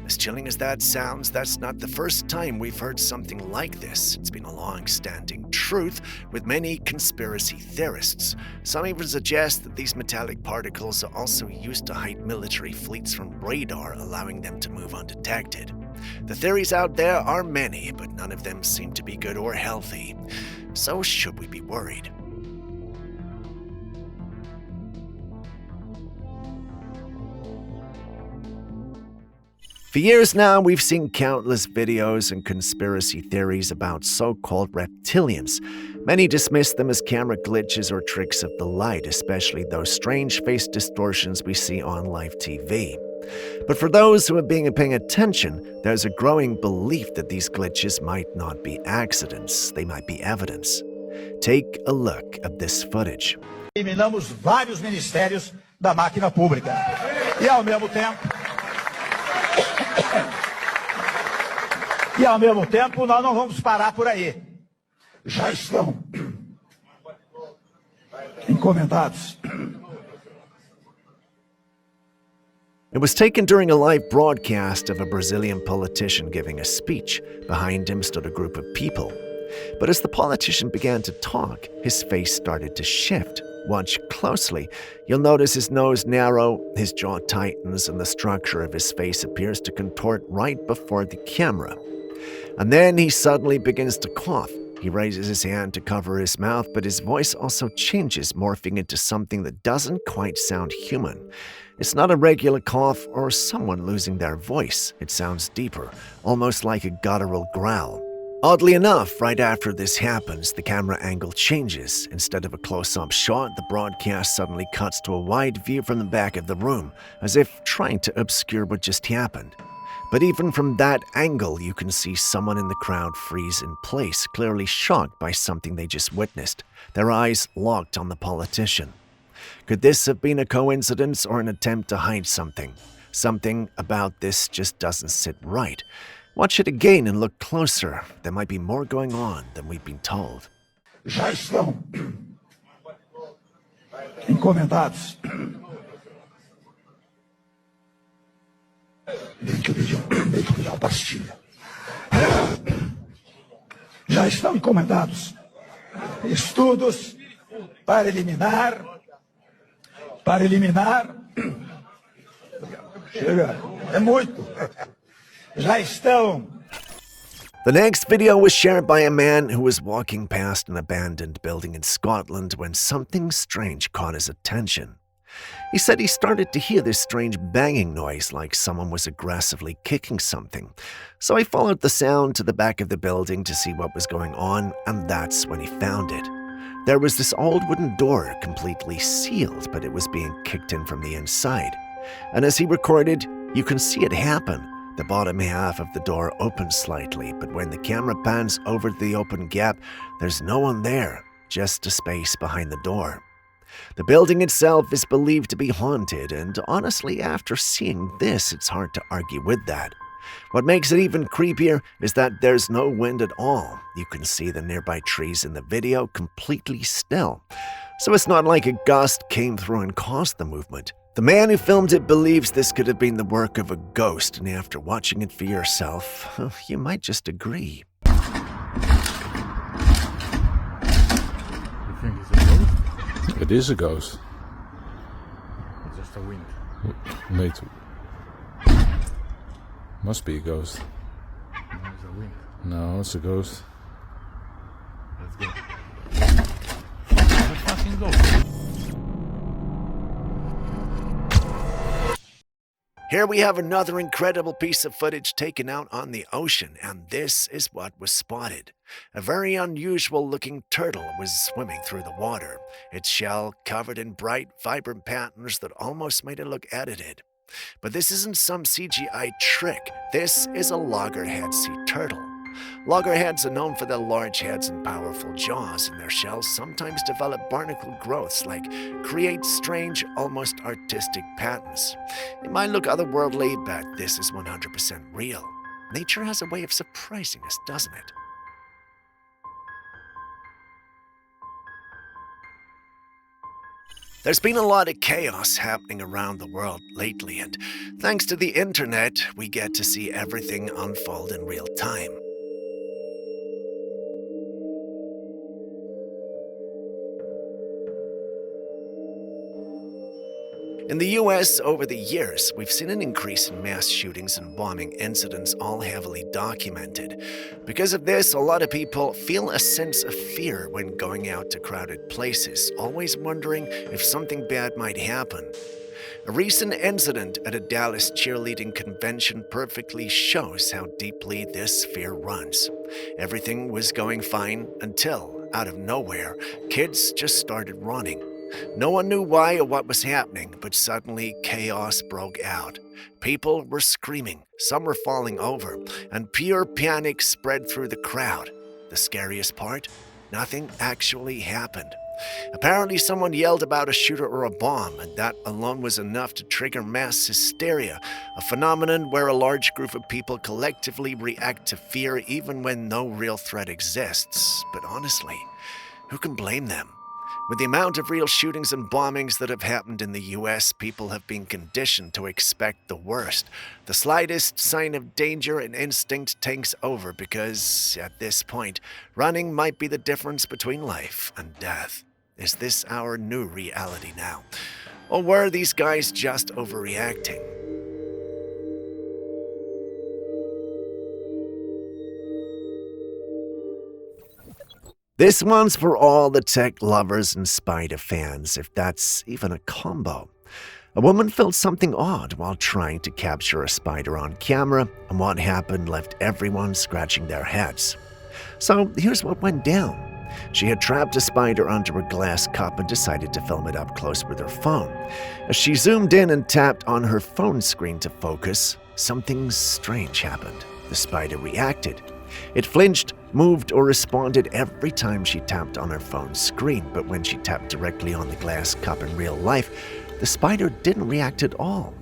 As chilling as that sounds, that's not the first time we've heard something like this. It's been a long-standing truth with many conspiracy theorists. Some even suggest that these metallic particles are also used to hide military fleets from radar, allowing them to move undetected. The theories out there are many, but none of them seem to be good or healthy. So should we be worried? For years now, we've seen countless videos and conspiracy theories about so-called reptilians. Many dismiss them as camera glitches or tricks of the light, especially those strange face distortions we see on live TV. But for those who are paying attention, there's a growing belief that these glitches might not be accidents, they might be evidence. Take a look at this footage. Eliminamos vários ministérios da máquina pública. E ao mesmo tempo, nós não vamos parar por aí. Já estão encomendados. It was taken during a live broadcast of a Brazilian politician giving a speech. Behind him stood a group of people. But as the politician began to talk, his face started to shift. Watch closely. You'll notice his nose narrow, his jaw tightens, and the structure of his face appears to contort right before the camera. And then he suddenly begins to cough. He raises his hand to cover his mouth, but his voice also changes, morphing into something that doesn't quite sound human. It's not a regular cough or someone losing their voice. It sounds deeper, almost like a guttural growl. Oddly enough, right after this happens, the camera angle changes. Instead of a close-up shot, the broadcast suddenly cuts to a wide view from the back of the room, as if trying to obscure what just happened. But even from that angle, you can see someone in the crowd freeze in place, clearly shocked by something they just witnessed, their eyes locked on the politician. Could this have been a coincidence or an attempt to hide something? Something about this just doesn't sit right. Watch it again and look closer. There might be more going on than we've been told. Já estão encomendados. Deixa eu pedir uma pastilha. Já estão encomendados estudos para eliminar. Chega, é muito. Já estão. The next video was shared by a man who was walking past an abandoned building in Scotland when something strange caught his attention. He said he started to hear this strange banging noise like someone was aggressively kicking something. So he followed the sound to the back of the building to see what was going on, and that's when he found it. There was this old wooden door completely sealed, but it was being kicked in from the inside. And as he recorded, you can see it happen. The bottom half of the door opens slightly, but when the camera pans over the open gap, there's no one there, just a space behind the door. The building itself is believed to be haunted, and honestly, after seeing this, it's hard to argue with that. What makes it even creepier is that there's no wind at all. You can see the nearby trees in the video completely still. So it's not like a gust came through and caused the movement. The man who filmed it believes this could have been the work of a ghost, and after watching it for yourself, you might just agree. You think it's a ghost? It is a ghost. It's just a wind. Mate. Must be a ghost. No, it's a wind. No, it's a ghost. Let's go. It's a fucking ghost. Here we have another incredible piece of footage taken out on the ocean, and this is what was spotted. A very unusual looking turtle was swimming through the water, its shell covered in bright, vibrant patterns that almost made it look edited. But this isn't some CGI trick, this is a loggerhead sea turtle. Loggerheads are known for their large heads and powerful jaws, and their shells sometimes develop barnacle growths like create strange, almost artistic patterns. It might look otherworldly, but this is 100% real. Nature has a way of surprising us, doesn't it? There's been a lot of chaos happening around the world lately, and thanks to the internet, we get to see everything unfold in real time. In the US, over the years, we've seen an increase in mass shootings and bombing incidents, all heavily documented. Because of this, a lot of people feel a sense of fear when going out to crowded places, always wondering if something bad might happen. A recent incident at a Dallas cheerleading convention perfectly shows how deeply this fear runs. Everything was going fine until, out of nowhere, kids just started running. No one knew why or what was happening, but suddenly chaos broke out. People were screaming, some were falling over, and pure panic spread through the crowd. The scariest part? Nothing actually happened. Apparently someone yelled about a shooter or a bomb, and that alone was enough to trigger mass hysteria, a phenomenon where a large group of people collectively react to fear even when no real threat exists. But honestly, who can blame them? With the amount of real shootings and bombings that have happened in the US, people have been conditioned to expect the worst. The slightest sign of danger and instinct takes over because, at this point, running might be the difference between life and death. Is this our new reality now? Or were these guys just overreacting? This one's for all the tech lovers and spider fans, if that's even a combo. A woman felt something odd while trying to capture a spider on camera, and what happened left everyone scratching their heads. So here's what went down. She had trapped a spider under a glass cup and decided to film it up close with her phone. As she zoomed in and tapped on her phone screen to focus, something strange happened. The spider reacted. It flinched, moved, or responded every time she tapped on her phone's screen, but when she tapped directly on the glass cup in real life, the spider didn't react at all.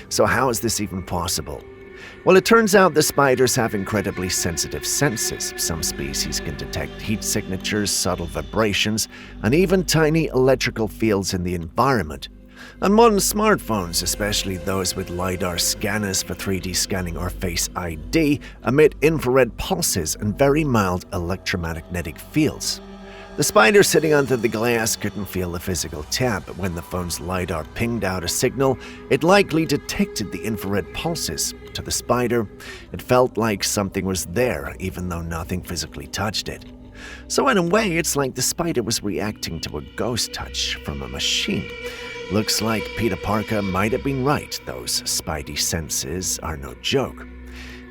So how is this even possible? Well, it turns out the spiders have incredibly sensitive senses. Some species can detect heat signatures, subtle vibrations, and even tiny electrical fields in the environment. And modern smartphones, especially those with LiDAR scanners for 3D scanning or Face ID, emit infrared pulses and very mild electromagnetic fields. The spider sitting under the glass couldn't feel the physical tap, but when the phone's LiDAR pinged out a signal, it likely detected the infrared pulses. To the spider, it felt like something was there, even though nothing physically touched it. So in a way, it's like the spider was reacting to a ghost touch from a machine. Looks like Peter Parker might have been right. Those spidey senses are no joke.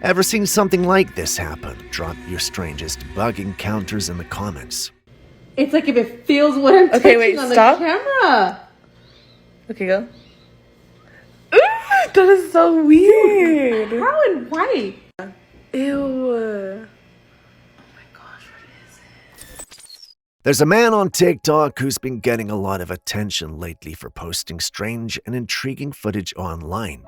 Ever seen something like this happen? Drop your strangest bug encounters in the comments. It's like if it feels what I'm touching on the camera. Okay, go. Ooh, that is so weird. How and why? Ew. There's a man on TikTok who's been getting a lot of attention lately for posting strange and intriguing footage online.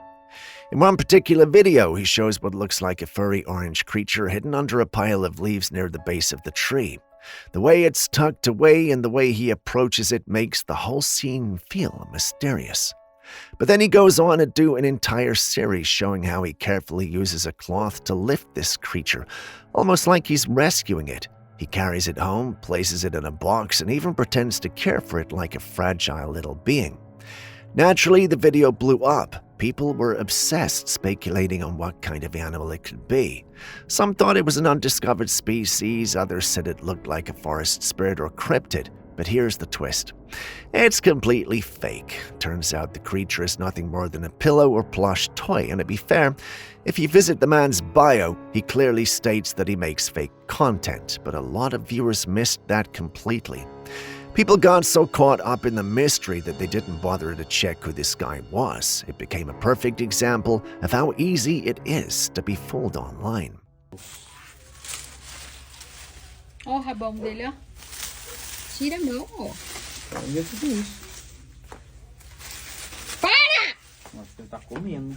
In one particular video, he shows what looks like a furry orange creature hidden under a pile of leaves near the base of the tree. The way it's tucked away and the way he approaches it makes the whole scene feel mysterious. But then he goes on to do an entire series showing how he carefully uses a cloth to lift this creature, almost like he's rescuing it. He carries it home, places it in a box, and even pretends to care for it like a fragile little being. Naturally, the video blew up. People were obsessed, speculating on what kind of animal it could be. Some thought it was an undiscovered species, others said it looked like a forest spirit or cryptid. But here's the twist. It's completely fake. Turns out the creature is nothing more than a pillow or plush toy, and to be fair, if you visit the man's bio, he clearly states that he makes fake content, but a lot of viewers missed that completely. People got so caught up in the mystery that they didn't bother to check who this guy was. It became a perfect example of how easy it is to be fooled online. Ó, o rabão dele, ó. Tira a mão, ó. Olha tudo isso. Para! Acho que ele tá comendo.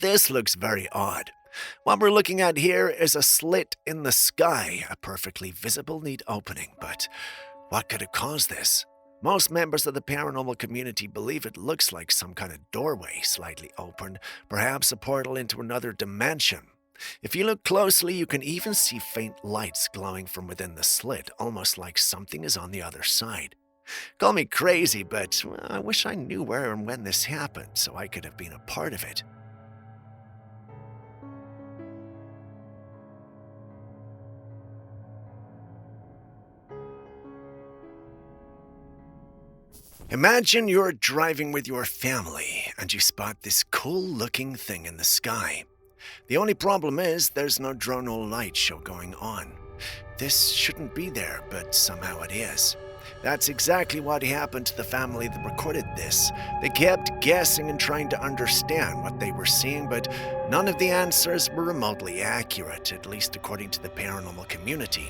This looks very odd. What we're looking at here is a slit in the sky, a perfectly visible, neat opening. But what could have caused this? Most members of the paranormal community believe it looks like some kind of doorway slightly open, perhaps a portal into another dimension. If you look closely, you can even see faint lights glowing from within the slit, almost like something is on the other side. Call me crazy, but I wish I knew where and when this happened so I could have been a part of it. Imagine you're driving with your family and you spot this cool-looking thing in the sky. The only problem is there's no drone or light show going on. This shouldn't be there, but somehow it is. That's exactly what happened to the family that recorded this. They kept guessing and trying to understand what they were seeing, but none of the answers were remotely accurate, at least according to the paranormal community.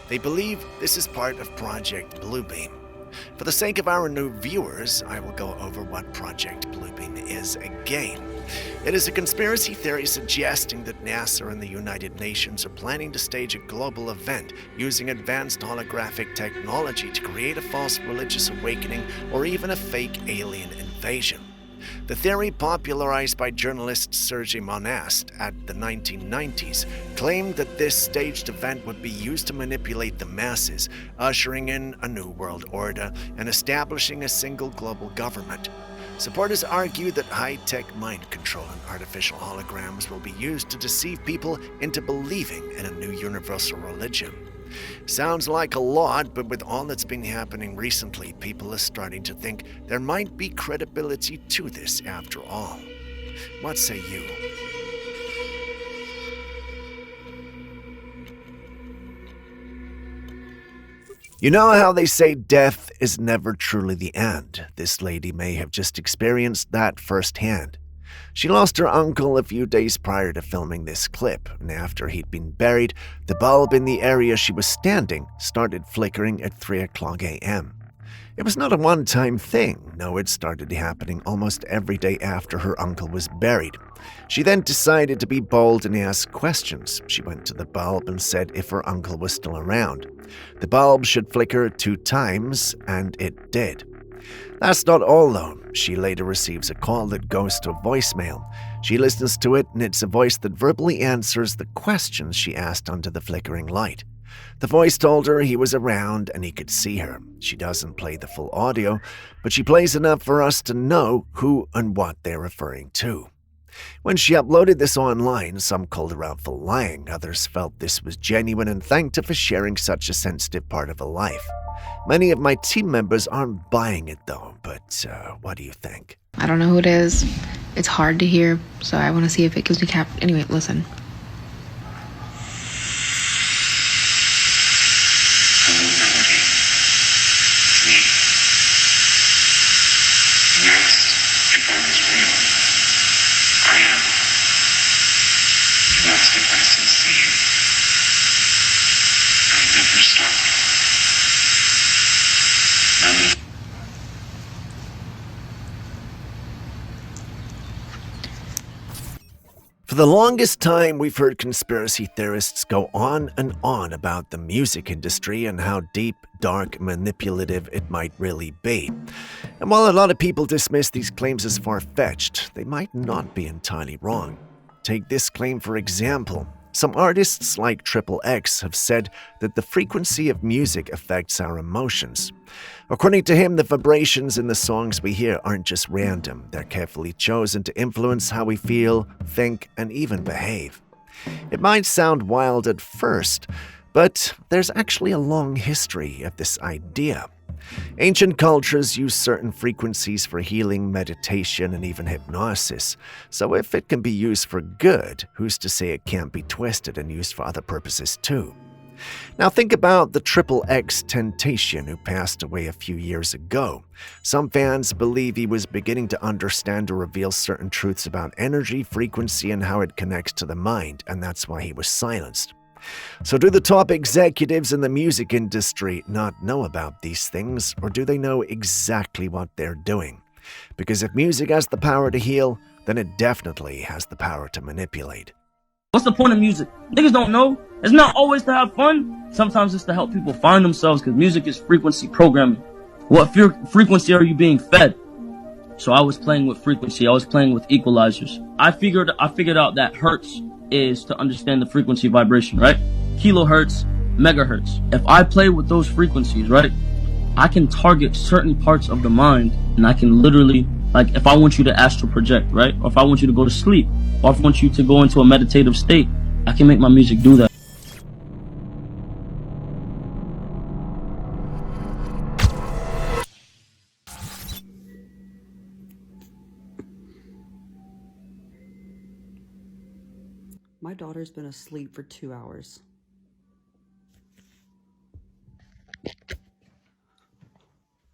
They believe this is part of Project Bluebeam. For the sake of our new viewers, I will go over what Project Bluebeam is again. It is a conspiracy theory suggesting that NASA and the United Nations are planning to stage a global event using advanced holographic technology to create a false religious awakening or even a fake alien invasion. The theory, popularized by journalist Sergei Monast at the 1990s, claimed that this staged event would be used to manipulate the masses, ushering in a new world order and establishing a single global government. Supporters argue that high-tech mind control and artificial holograms will be used to deceive people into believing in a new universal religion. Sounds like a lot, but with all that's been happening recently, people are starting to think there might be credibility to this after all. What say you? You know how they say death is never truly the end? This lady may have just experienced that firsthand. She lost her uncle a few days prior to filming this clip, and after he'd been buried, the bulb in the area she was standing started flickering at 3 o'clock a.m. It was not a one-time thing. No, it started happening almost every day after her uncle was buried. She then decided to be bold and ask questions. She went to the bulb and said if her uncle was still around. The bulb should flicker 2 times, and it did. That's not all, though. She later receives a call that goes to voicemail. She listens to it, and it's a voice that verbally answers the questions she asked under the flickering light. The voice told her he was around and he could see her. She doesn't play the full audio, but she plays enough for us to know who and what they're referring to. When she uploaded this online, some called her out for lying. Others felt this was genuine and thanked her for sharing such a sensitive part of her life. Many of my team members aren't buying it though, but what do you think? I don't know who it is. It's hard to hear, so I want to see if it gives me Anyway, listen. For the longest time, we've heard conspiracy theorists go on and on about the music industry and how deep, dark, manipulative it might really be. And while a lot of people dismiss these claims as far-fetched, they might not be entirely wrong. Take this claim for example. Some artists like XXX have said that the frequency of music affects our emotions. According to him, the vibrations in the songs we hear aren't just random. They're carefully chosen to influence how we feel, think, and even behave. It might sound wild at first, but there's actually a long history of this idea. Ancient cultures use certain frequencies for healing, meditation, and even hypnosis. So if it can be used for good, who's to say it can't be twisted and used for other purposes too? Now think about the XXX Temptation who passed away a few years ago. Some fans believe he was beginning to understand or reveal certain truths about energy, frequency, and how it connects to the mind, and that's why he was silenced. So do the top executives in the music industry not know about these things, or do they know exactly what they're doing? Because if music has the power to heal, then it definitely has the power to manipulate. What's the point of music? Niggas don't know. It's not always to have fun. Sometimes it's to help people find themselves, because music is frequency programming. What frequency are you being fed? So I was playing with frequency. I was playing with equalizers. I figured out that hertz is to understand the frequency vibration, right? Kilohertz, megahertz. If I play with those frequencies, right, I can target certain parts of the mind, and I can literally, like, if I want you to astral project, right, or if I want you to go to sleep, or if I want you to go into a meditative state, I can make my music do that. My daughter's been asleep for 2 hours.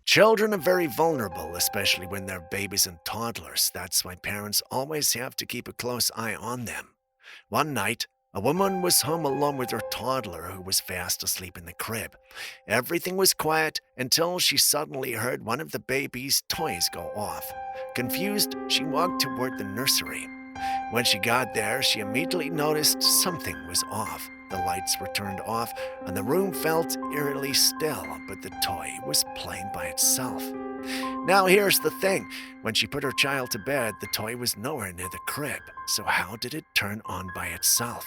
Children are very vulnerable, especially when they're babies and toddlers. That's why parents always have to keep a close eye on them. One night, a woman was home alone with her toddler who was fast asleep in the crib. Everything was quiet until she suddenly heard one of the baby's toys go off. Confused, she walked toward the nursery. When she got there, she immediately noticed something was off. The lights were turned off, and the room felt eerily still, but the toy was playing by itself. Now here's the thing. When she put her child to bed, the toy was nowhere near the crib. So how did it turn on by itself?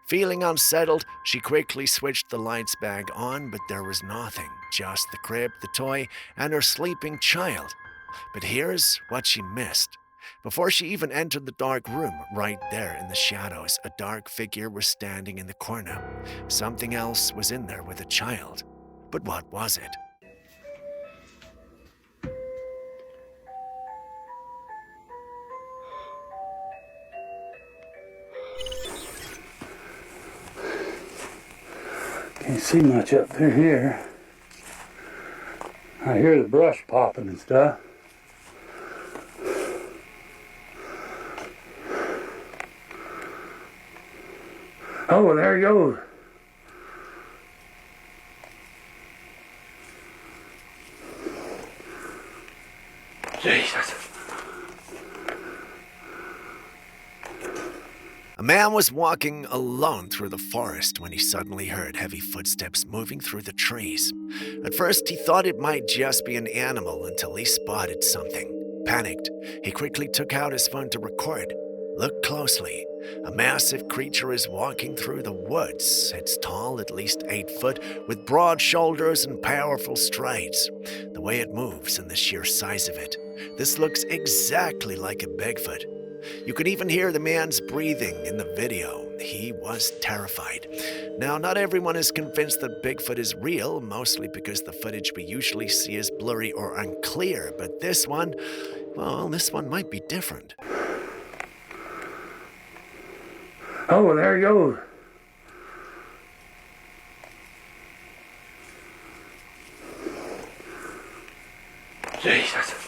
Feeling unsettled, she quickly switched the lights back on, but there was nothing. Just the crib, the toy, and her sleeping child. But here's what she missed. Before she even entered the dark room, right there in the shadows, a dark figure was standing in the corner. Something else was in there with a child. But what was it? Can't see much up through here. I hear the brush popping and stuff. Oh, there he goes. A man was walking alone through the forest when he suddenly heard heavy footsteps moving through the trees. At first, he thought it might just be an animal until he spotted something. Panicked, he quickly took out his phone to record. Look closely. A massive creature is walking through the woods. It's tall, at least 8 foot, with broad shoulders and powerful strides. The way it moves and the sheer size of it. This looks exactly like a Bigfoot. You could even hear the man's breathing in the video. He was terrified. Now, not everyone is convinced that Bigfoot is real, mostly because the footage we usually see is blurry or unclear, but this one might be different. Oh, there he goes. Jesus.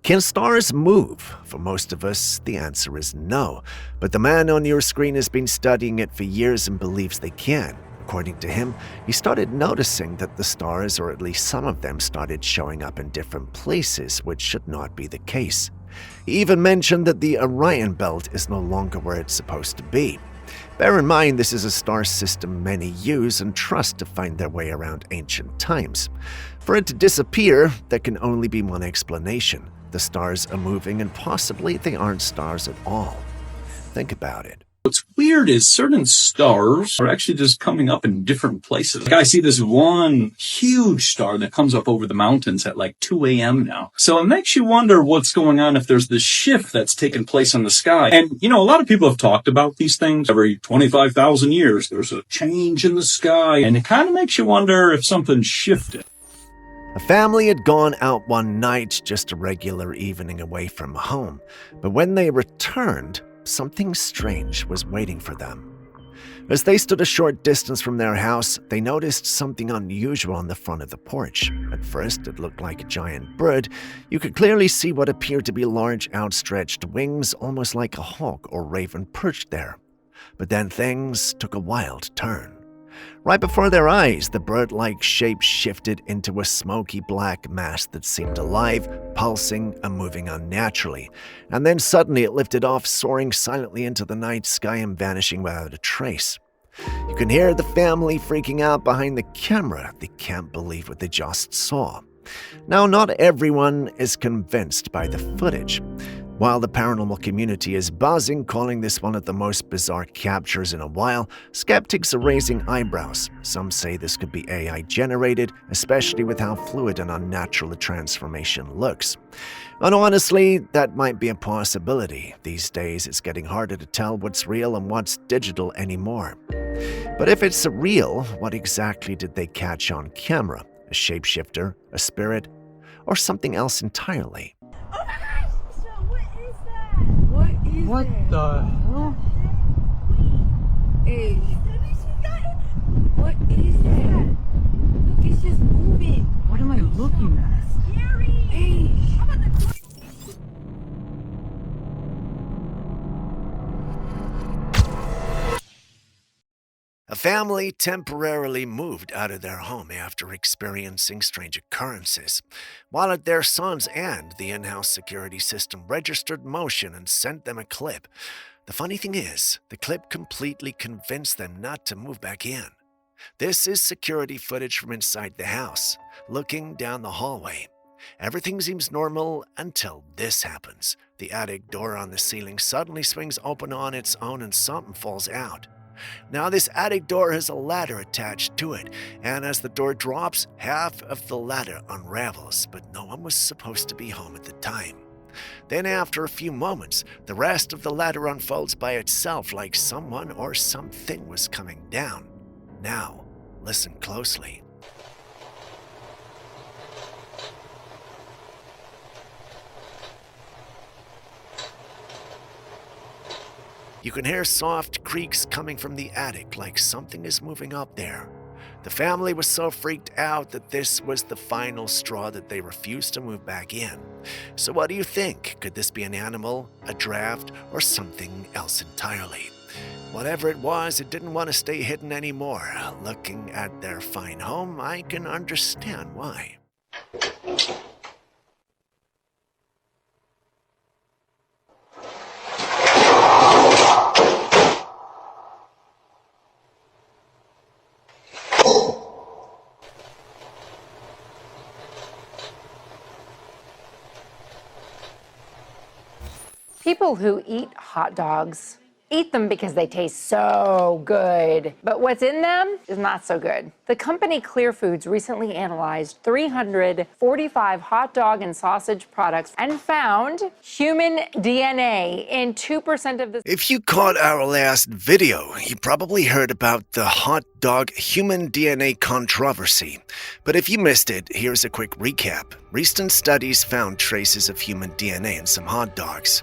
Can stars move? For most of us, the answer is no. But the man on your screen has been studying it for years and believes they can. According to him, he started noticing that the stars, or at least some of them, started showing up in different places, which should not be the case. He even mentioned that the Orion belt is no longer where it's supposed to be. Bear in mind, this is a star system many use and trust to find their way around ancient times. For it to disappear, there can only be one explanation. The stars are moving and possibly they aren't stars at all. Think about it. What's weird is certain stars are actually just coming up in different places. Like I see this one huge star that comes up over the mountains at like 2 a.m. now. So it makes you wonder what's going on if there's this shift that's taken place in the sky. And, a lot of people have talked about these things. Every 25,000 years, there's a change in the sky. And it kind of makes you wonder if something shifted. A family had gone out one night, just a regular evening away from home. But when they returned, something strange was waiting for them. As they stood a short distance from their house, they noticed something unusual on the front of the porch. At first, it looked like a giant bird. You could clearly see what appeared to be large outstretched wings, almost like a hawk or raven perched there. But then things took a wild turn. Right before their eyes, the bird-like shape shifted into a smoky black mass that seemed alive, pulsing, and moving unnaturally. And then suddenly it lifted off, soaring silently into the night sky and vanishing without a trace. You can hear the family freaking out behind the camera. They can't believe what they just saw. Now, not everyone is convinced by the footage. While the paranormal community is buzzing, calling this one of the most bizarre captures in a while, skeptics are raising eyebrows. Some say this could be AI generated, especially with how fluid and unnatural the transformation looks. And honestly, that might be a possibility. These days, it's getting harder to tell what's real and what's digital anymore. But if it's real, what exactly did they catch on camera? A shapeshifter, a spirit, or something else entirely? What the hell? Hey. What is that? Look, it's just moving. What am I looking at? Scary. Hey. A family temporarily moved out of their home after experiencing strange occurrences. While at their son's end, the in-house security system registered motion and sent them a clip. The funny thing is, the clip completely convinced them not to move back in. This is security footage from inside the house, looking down the hallway. Everything seems normal until this happens. The attic door on the ceiling suddenly swings open on its own and something falls out. Now, this attic door has a ladder attached to it, and as the door drops, half of the ladder unravels, but no one was supposed to be home at the time. Then, after a few moments, the rest of the ladder unfolds by itself like someone or something was coming down. Now, listen closely. You can hear soft creaks coming from the attic like something is moving up there. The family was so freaked out that this was the final straw that they refused to move back in. So what do you think? Could this be an animal, a draft, or something else entirely? Whatever it was, it didn't want to stay hidden anymore. Looking at their fine home, I can understand why. People who eat hot dogs eat them because they taste so good, but what's in them is not so good. The company Clear Foods recently analyzed 345 hot dog and sausage products and found human DNA in 2% of the... If you caught our last video, you probably heard about the hot dog human DNA controversy. But if you missed it, here's a quick recap. Recent studies found traces of human DNA in some hot dogs.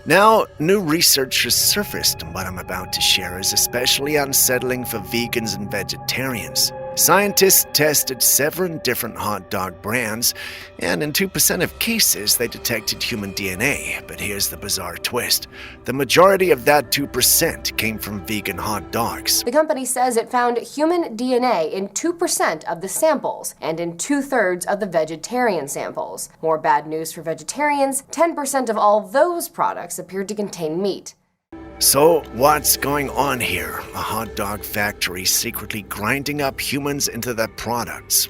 Now, new research has surfaced, and what I'm about to share is especially unsettling for vegans and vegetarians. Scientists tested 7 different hot dog brands, and in 2% of cases they detected human DNA. But here's the bizarre twist. The majority of that 2% came from vegan hot dogs. The company says it found human DNA in 2% of the samples and in 2/3 of the vegetarian samples. More bad news for vegetarians, 10% of all those products appeared to contain meat. So, what's going on here? A hot dog factory secretly grinding up humans into their products.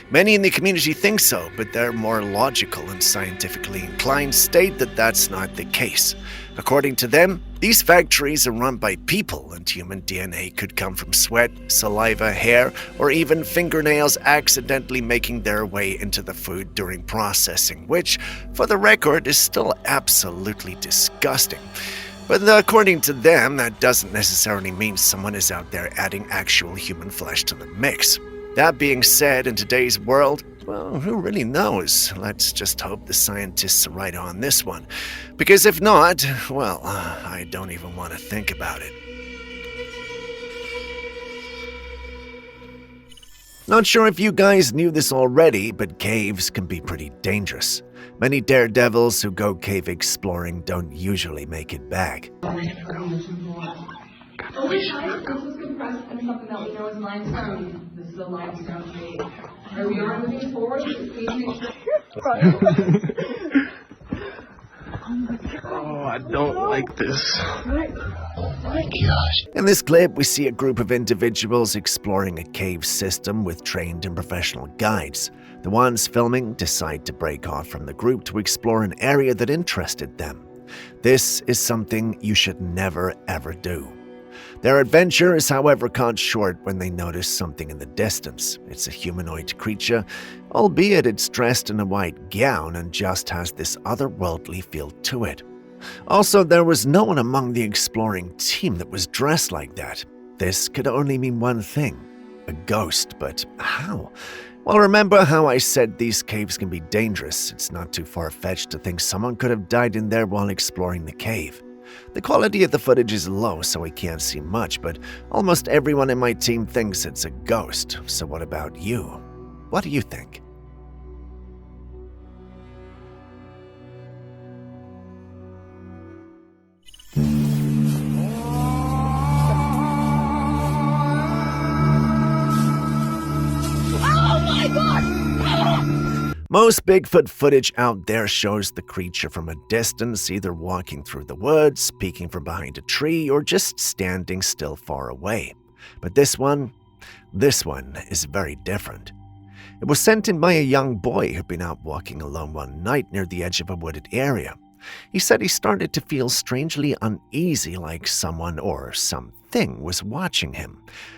Many in the community think so, but their more logical and scientifically inclined state that that's not the case. According to them, these factories are run by people, and human DNA could come from sweat, saliva, hair, or even fingernails accidentally making their way into the food during processing, which, for the record, is still absolutely disgusting. But according to them, that doesn't necessarily mean someone is out there adding actual human flesh to the mix. That being said, in today's world, well, who really knows? Let's just hope the scientists are right on this one. Because if not, well, I don't even want to think about it. Not sure if you guys knew this already, but caves can be pretty dangerous. Many daredevils who go cave exploring don't usually make it back. This is compressed and something that we know is limestone. This is a limestone cave. Are we are moving forward? Oh, I don't like this. Oh my gosh. In this clip, we see a group of individuals exploring a cave system with trained and professional guides. The ones filming decide to break off from the group to explore an area that interested them. This is something you should never ever do. Their adventure is, however, cut short when they notice something in the distance. It's a humanoid creature, albeit it's dressed in a white gown and just has this otherworldly feel to it. Also, there was no one among the exploring team that was dressed like that. This could only mean one thing: a ghost, but how? Well, remember how I said these caves can be dangerous? It's not too far-fetched to think someone could have died in there while exploring the cave. The quality of the footage is low, so we can't see much, but almost everyone in my team thinks it's a ghost. So what about you? What do you think? Most Bigfoot footage out there shows the creature from a distance, either walking through the woods, peeking from behind a tree, or just standing still far away. But this one is very different. It was sent in by a young boy who'd been out walking alone one night near the edge of a wooded area. He said he started to feel strangely uneasy, like someone or something was watching him.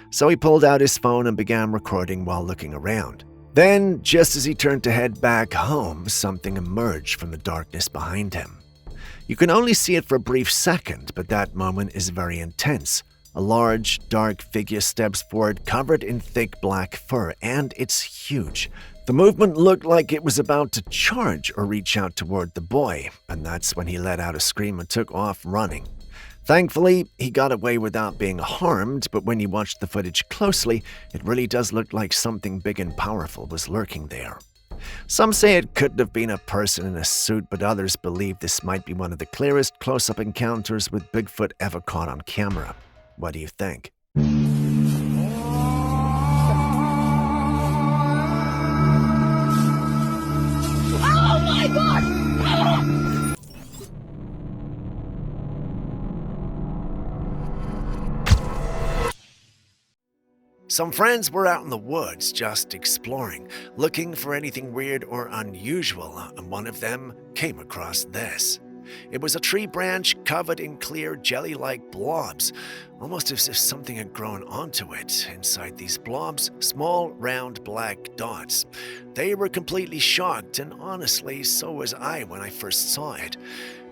So he pulled out his phone and began recording while looking around. Then, just as he turned to head back home, something emerged from the darkness behind him. You can only see it for a brief second, but that moment is very intense. A large, dark figure steps forward, covered in thick black fur, and it's huge. The movement looked like it was about to charge or reach out toward the boy, and that's when he let out a scream and took off running. Thankfully, he got away without being harmed, but when you watch the footage closely, it really does look like something big and powerful was lurking there. Some say it couldn't have been a person in a suit, but others believe this might be one of the clearest close-up encounters with Bigfoot ever caught on camera. What do you think? Oh my God! Some friends were out in the woods just exploring, looking for anything weird or unusual, and one of them came across this. It was a tree branch covered in clear jelly-like blobs, almost as if something had grown onto it. Inside these blobs, small, round, black dots. They were completely shocked, and honestly, so was I when I first saw it.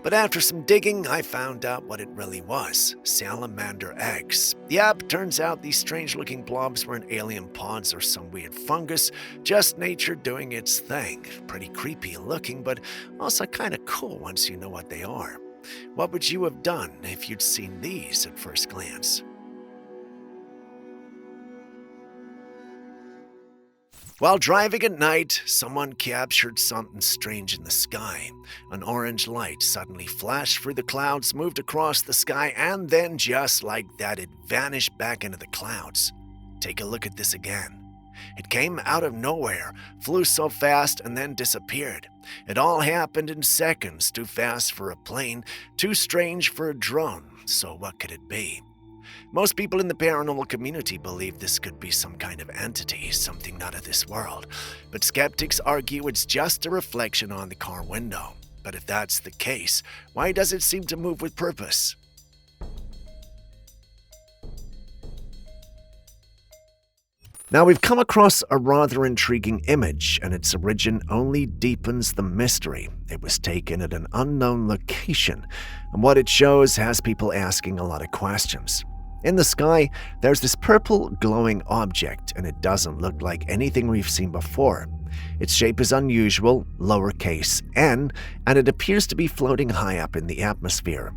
But after some digging, I found out what it really was. Salamander eggs. Yep, turns out these strange-looking blobs weren't alien pods or some weird fungus, just nature doing its thing. Pretty creepy looking, but also kinda cool once you know what they are. What would you have done if you'd seen these at first glance? While driving at night, someone captured something strange in the sky. An orange light suddenly flashed through the clouds, moved across the sky, and then just like that, it vanished back into the clouds. Take a look at this again. It came out of nowhere, flew so fast, and then disappeared. It all happened in seconds, too fast for a plane, too strange for a drone. So what could it be? Most people in the paranormal community believe this could be some kind of entity, something not of this world. But skeptics argue it's just a reflection on the car window. But if that's the case, why does it seem to move with purpose? Now, we've come across a rather intriguing image, and its origin only deepens the mystery. It was taken at an unknown location, and what it shows has people asking a lot of questions. In the sky, there's this purple glowing object, and it doesn't look like anything we've seen before. Its shape is unusual, lowercase n, and it appears to be floating high up in the atmosphere.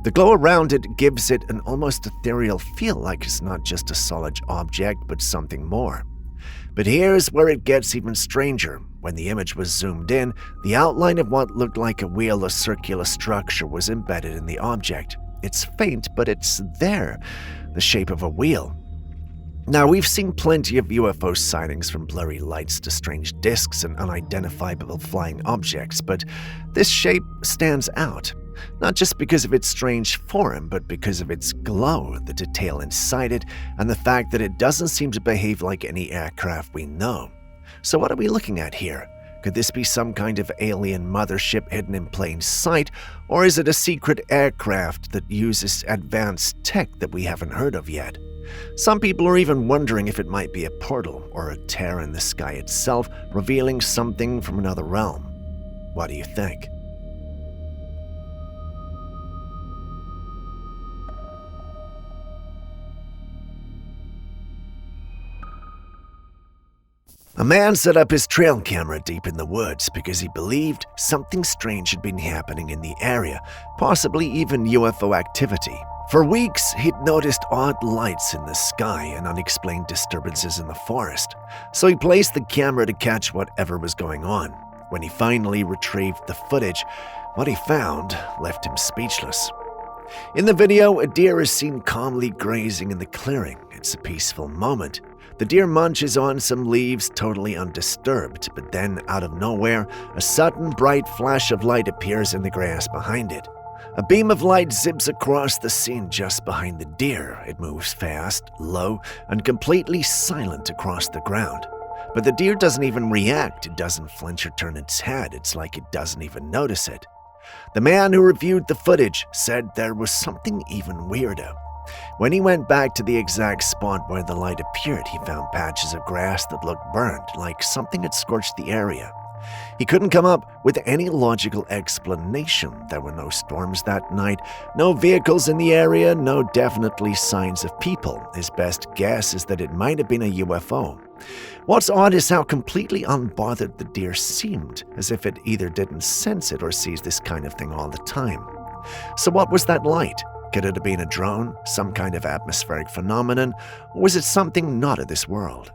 The glow around it gives it an almost ethereal feel, like it's not just a solid object, but something more. But here's where it gets even stranger. When the image was zoomed in, the outline of what looked like a wheel or circular structure was embedded in the object. It's faint, but it's there, the shape of a wheel. Now, we've seen plenty of UFO sightings, from blurry lights to strange discs and unidentifiable flying objects, but this shape stands out. Not just because of its strange form, but because of its glow, the detail inside it, and the fact that it doesn't seem to behave like any aircraft we know. So what are we looking at here? Could this be some kind of alien mothership hidden in plain sight, or is it a secret aircraft that uses advanced tech that we haven't heard of yet? Some people are even wondering if it might be a portal or a tear in the sky itself, revealing something from another realm. What do you think? A man set up his trail camera deep in the woods because he believed something strange had been happening in the area, possibly even UFO activity. For weeks, he'd noticed odd lights in the sky and unexplained disturbances in the forest, so he placed the camera to catch whatever was going on. When he finally retrieved the footage, what he found left him speechless. In the video, a deer is seen calmly grazing in the clearing. It's a peaceful moment. The deer munches on some leaves totally undisturbed, but then, out of nowhere, a sudden bright flash of light appears in the grass behind it. A beam of light zips across the scene just behind the deer. It moves fast, low, and completely silent across the ground. But the deer doesn't even react. It doesn't flinch or turn its head. It's like it doesn't even notice it. The man who reviewed the footage said there was something even weirder. When he went back to the exact spot where the light appeared, he found patches of grass that looked burned, like something had scorched the area. He couldn't come up with any logical explanation. There were no storms that night, no vehicles in the area, no definitely signs of people. His best guess is that it might have been a UFO. What's odd is how completely unbothered the deer seemed, as if it either didn't sense it or sees this kind of thing all the time. So what was that light? Could it have been a drone, some kind of atmospheric phenomenon, or was it something not of this world?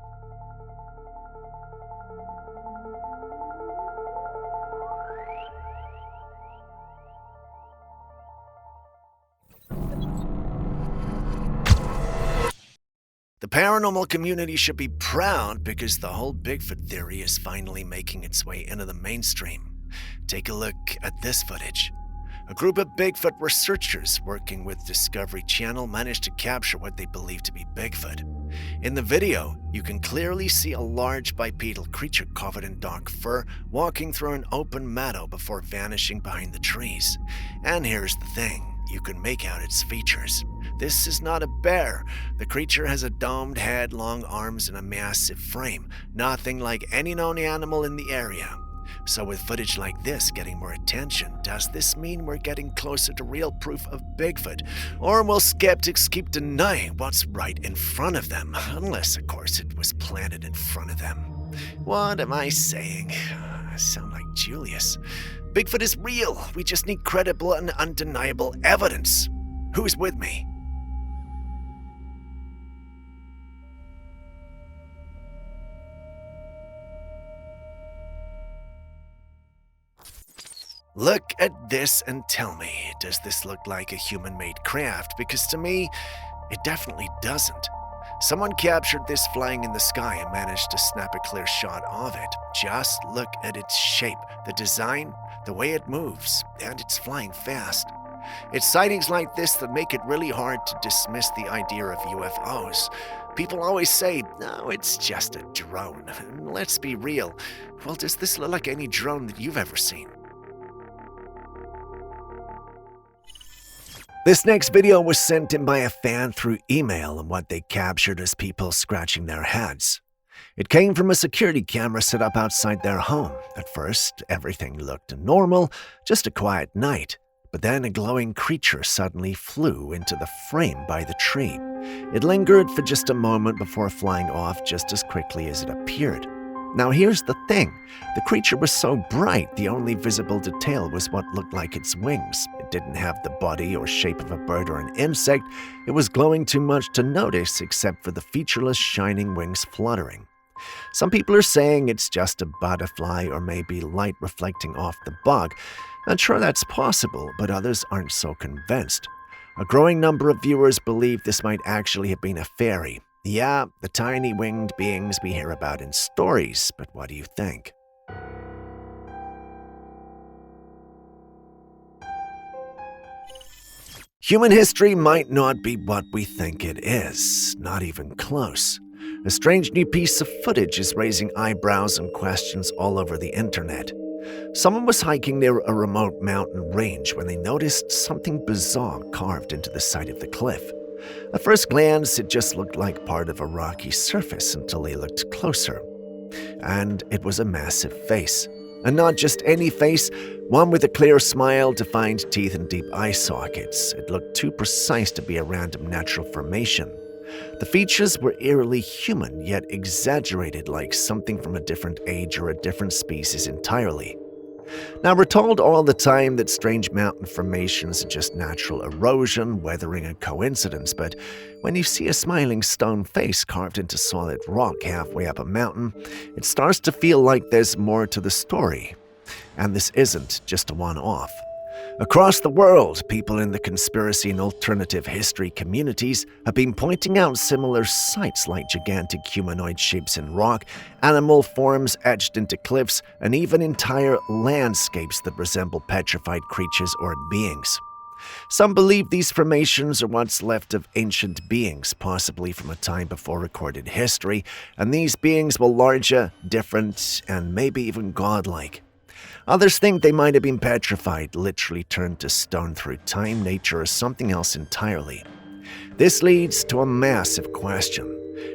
The paranormal community should be proud because the whole Bigfoot theory is finally making its way into the mainstream. Take a look at this footage. A group of Bigfoot researchers working with Discovery Channel managed to capture what they believe to be Bigfoot. In the video, you can clearly see a large bipedal creature covered in dark fur walking through an open meadow before vanishing behind the trees. And here's the thing, you can make out its features. This is not a bear. The creature has a domed head, long arms, and a massive frame, nothing like any known animal in the area. So with footage like this getting more attention, does this mean we're getting closer to real proof of Bigfoot? Or will skeptics keep denying what's right in front of them? Unless, of course, it was planted in front of them. What am I saying? I sound like Julius. Bigfoot is real. We just need credible and undeniable evidence. Who's with me? Look at this and tell me, does this look like a human-made craft? Because to me, it definitely doesn't. Someone captured this flying in the sky and managed to snap a clear shot of it. Just look at its shape, the design, the way it moves, and it's flying fast. It's sightings like this that make it really hard to dismiss the idea of UFOs. People always say, no, it's just a drone. Let's be real. Well, does this look like any drone that you've ever seen? This next video was sent in by a fan through email, and what they captured is people scratching their heads. It came from a security camera set up outside their home. At first, everything looked normal, just a quiet night. But then a glowing creature suddenly flew into the frame by the tree. It lingered for just a moment before flying off just as quickly as it appeared. Now here's the thing. The creature was so bright, the only visible detail was what looked like its wings. It didn't have the body or shape of a bird or an insect. It was glowing too much to notice except for the featureless shining wings fluttering. Some people are saying it's just a butterfly or maybe light reflecting off the bug. I'm sure that's possible, but others aren't so convinced. A growing number of viewers believe this might actually have been a fairy. Yeah, the tiny winged beings we hear about in stories, but what do you think? Human history might not be what we think it is, not even close. A strange new piece of footage is raising eyebrows and questions all over the internet. Someone was hiking near a remote mountain range when they noticed something bizarre carved into the side of the cliff. At first glance, it just looked like part of a rocky surface until they looked closer. And it was a massive face. And not just any face, one with a clear smile, defined teeth, and deep eye sockets. It looked too precise to be a random natural formation. The features were eerily human, yet exaggerated like something from a different age or a different species entirely. Now, we're told all the time that strange mountain formations are just natural erosion, weathering, and coincidence, but when you see a smiling stone face carved into solid rock halfway up a mountain, it starts to feel like there's more to the story. And this isn't just a one-off. Across the world, people in the conspiracy and alternative history communities have been pointing out similar sights like gigantic humanoid shapes in rock, animal forms etched into cliffs, and even entire landscapes that resemble petrified creatures or beings. Some believe these formations are what's left of ancient beings, possibly from a time before recorded history, and these beings were larger, different, and maybe even godlike. Others think they might have been petrified, literally turned to stone through time, nature, or something else entirely. This leads to a massive question.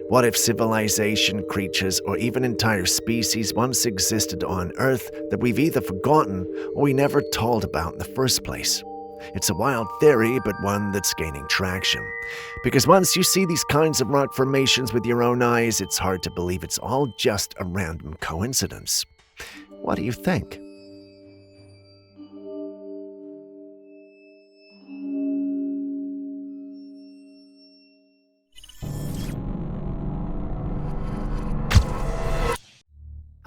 What if civilization, creatures, or even entire species once existed on Earth that we've either forgotten or we never told about in the first place? It's a wild theory, but one that's gaining traction. Because once you see these kinds of rock formations with your own eyes, it's hard to believe it's all just a random coincidence. What do you think?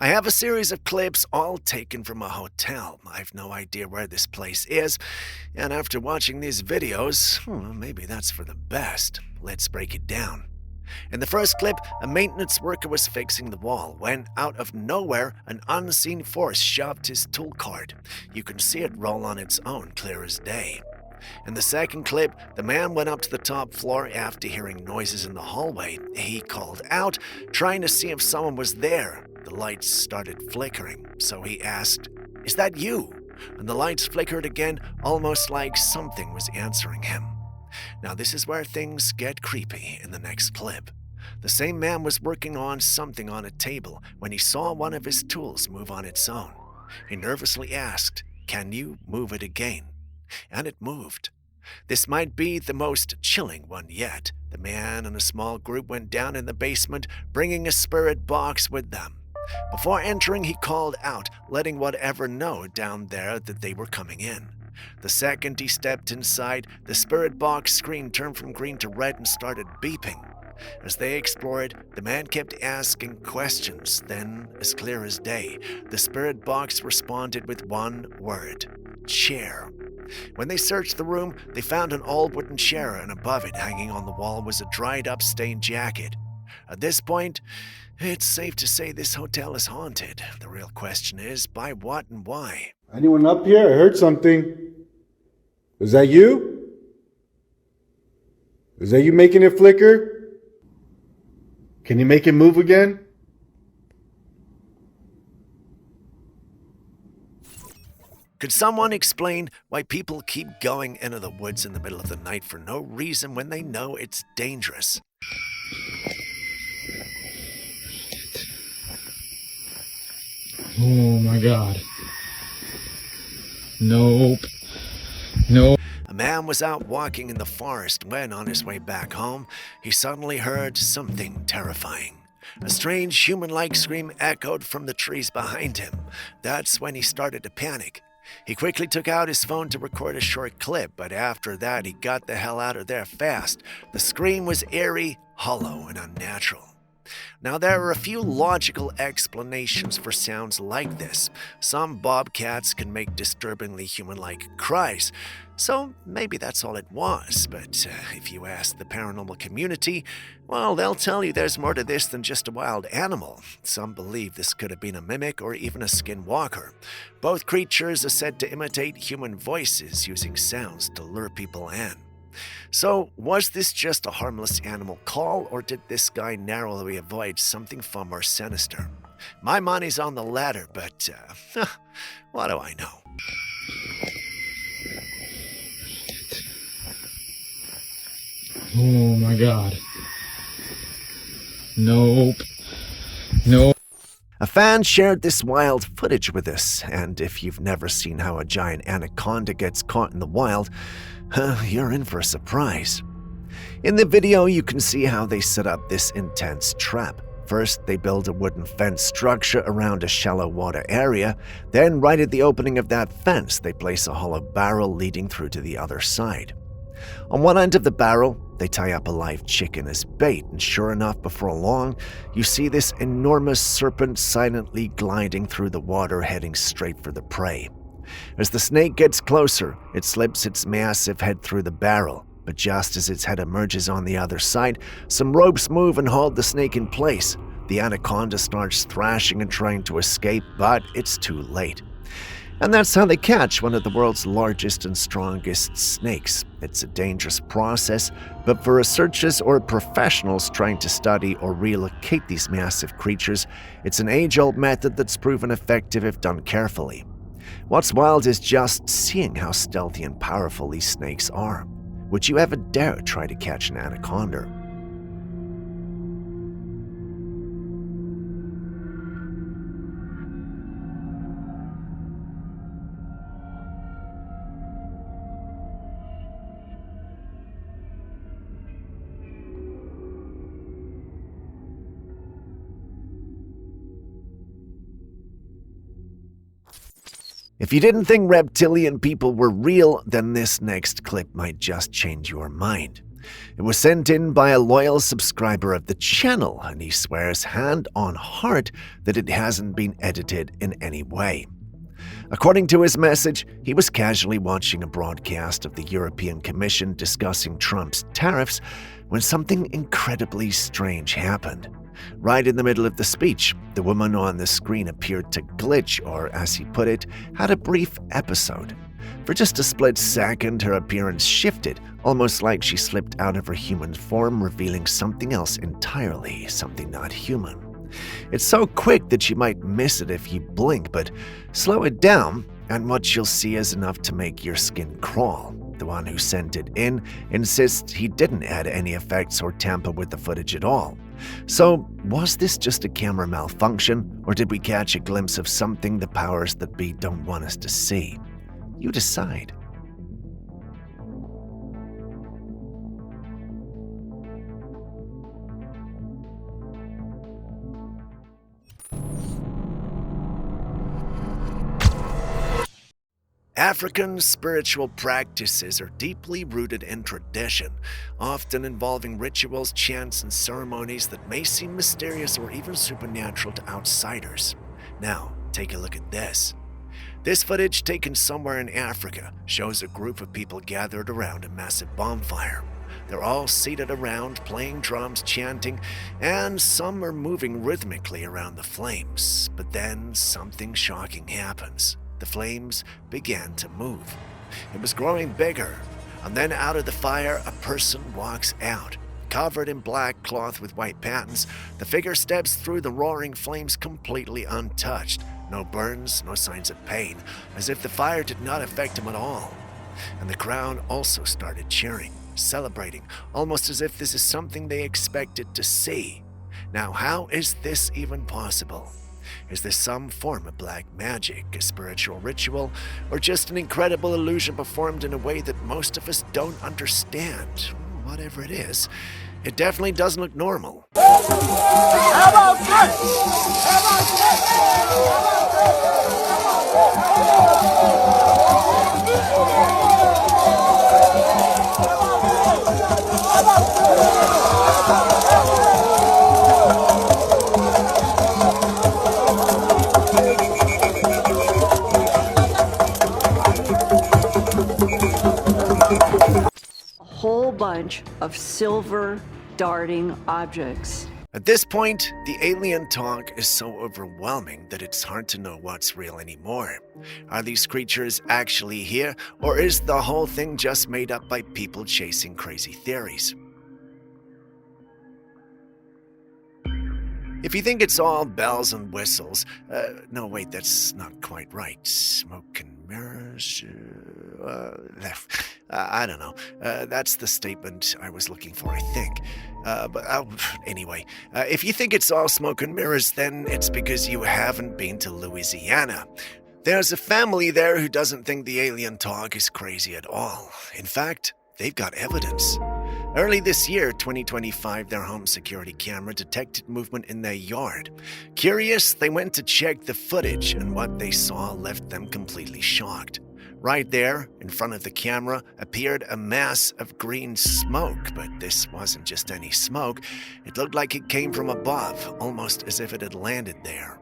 I have a series of clips all taken from a hotel. I've no idea where this place is, and after watching these videos, maybe that's for the best. Let's break it down. In the first clip, a maintenance worker was fixing the wall when, out of nowhere, an unseen force shoved his tool cart. You can see it roll on its own, clear as day. In the second clip, the man went up to the top floor after hearing noises in the hallway. He called out, trying to see if someone was there. The lights started flickering, so he asked, "Is that you?" And the lights flickered again, almost like something was answering him. Now this is where things get creepy in the next clip. The same man was working on something on a table when he saw one of his tools move on its own. He nervously asked, "Can you move it again?" And it moved. This might be the most chilling one yet. The man and a small group went down in the basement, bringing a spirit box with them. Before entering, he called out, letting whatever know down there that they were coming in. The second he stepped inside, the spirit box screen turned from green to red and started beeping. As they explored, the man kept asking questions. Then, as clear as day, the spirit box responded with one word: chair. When they searched the room, they found an old wooden chair, and above it, hanging on the wall, was a dried-up stained jacket. At this point, it's safe to say this hotel is haunted. The real question is, by what and why? Anyone up here? I heard something. Is that you? Is that you making it flicker? Can you make it move again? Could someone explain why people keep going into the woods in the middle of the night for no reason when they know it's dangerous? Oh my god. Nope. Nope. A man was out walking in the forest when, on his way back home, he suddenly heard something terrifying. A strange human-like scream echoed from the trees behind him. That's when he started to panic. He quickly took out his phone to record a short clip, but after that he got the hell out of there fast. The scream was eerie, hollow, and unnatural. Now, there are a few logical explanations for sounds like this. Some bobcats can make disturbingly human-like cries, so maybe that's all it was. But if you ask the paranormal community, well, they'll tell you there's more to this than just a wild animal. Some believe this could have been a mimic or even a skinwalker. Both creatures are said to imitate human voices using sounds to lure people in. So, was this just a harmless animal call, or did this guy narrowly avoid something far more sinister? My money's on the latter, but what do I know? Oh my god. Nope. Nope. A fan shared this wild footage with us, and if you've never seen how a giant anaconda gets caught in the wild, you're in for a surprise. In the video, you can see how they set up this intense trap. First, they build a wooden fence structure around a shallow water area. Then, right at the opening of that fence, they place a hollow barrel leading through to the other side. On one end of the barrel, they tie up a live chicken as bait, and sure enough, before long, you see this enormous serpent silently gliding through the water, heading straight for the prey. As the snake gets closer, it slips its massive head through the barrel, but just as its head emerges on the other side, some ropes move and hold the snake in place. The anaconda starts thrashing and trying to escape, but it's too late. And that's how they catch one of the world's largest and strongest snakes. It's a dangerous process, but for researchers or professionals trying to study or relocate these massive creatures, it's an age-old method that's proven effective if done carefully. What's wild is just seeing how stealthy and powerful these snakes are. Would you ever dare try to catch an anaconda? If you didn't think reptilian people were real, then this next clip might just change your mind. It was sent in by a loyal subscriber of the channel, and he swears hand on heart that it hasn't been edited in any way. According to his message, he was casually watching a broadcast of the European Commission discussing Trump's tariffs when something incredibly strange happened. Right in the middle of the speech, the woman on the screen appeared to glitch, or as he put it, had a brief episode. For For just a split second, her appearance shifted, almost like she slipped out of her human form, revealing something else entirely, something not human. It's so quick that you might miss it if you blink, but slow it down, and what you'll see is enough to make your skin crawl. The one who sent it in insists he didn't add any effects or tamper with the footage at all. So, was this just a camera malfunction, or did we catch a glimpse of something the powers that be don't want us to see? You decide. African spiritual practices are deeply rooted in tradition, often involving rituals, chants, and ceremonies that may seem mysterious or even supernatural to outsiders. Now, take a look at this. This footage, taken somewhere in Africa, shows a group of people gathered around a massive bonfire. They're all seated around, playing drums, chanting, and some are moving rhythmically around the flames. But then something shocking happens. The flames began to move. It was growing bigger, and then out of the fire, a person walks out. Covered in black cloth with white patterns, the figure steps through the roaring flames completely untouched. No burns, no signs of pain, as if the fire did not affect him at all. And the crowd also started cheering, celebrating, almost as if this is something they expected to see. Now, how is this even possible? Is this some form of black magic, a spiritual ritual, or just an incredible illusion performed in a way that most of us don't understand? Whatever it is, it definitely doesn't look normal. Whole bunch of silver darting objects. At this point, the alien talk is so overwhelming that it's hard to know what's real anymore. Are these creatures actually here, or is the whole thing just made up by people chasing crazy theories? If you think it's all bells and whistles, no wait, that's not quite right. Smoke and mirrors, I don't know. That's the statement I was looking for, I think. Anyway, if you think it's all smoke and mirrors, then it's because you haven't been to Louisiana. There's a family there who doesn't think the alien talk is crazy at all. In fact, they've got evidence. Early this year, 2025, their home security camera detected movement in their yard. Curious, they went to check the footage, and what they saw left them completely shocked. Right there, in front of the camera, appeared a mass of green smoke, but this wasn't just any smoke. It looked like it came from above, almost as if it had landed there.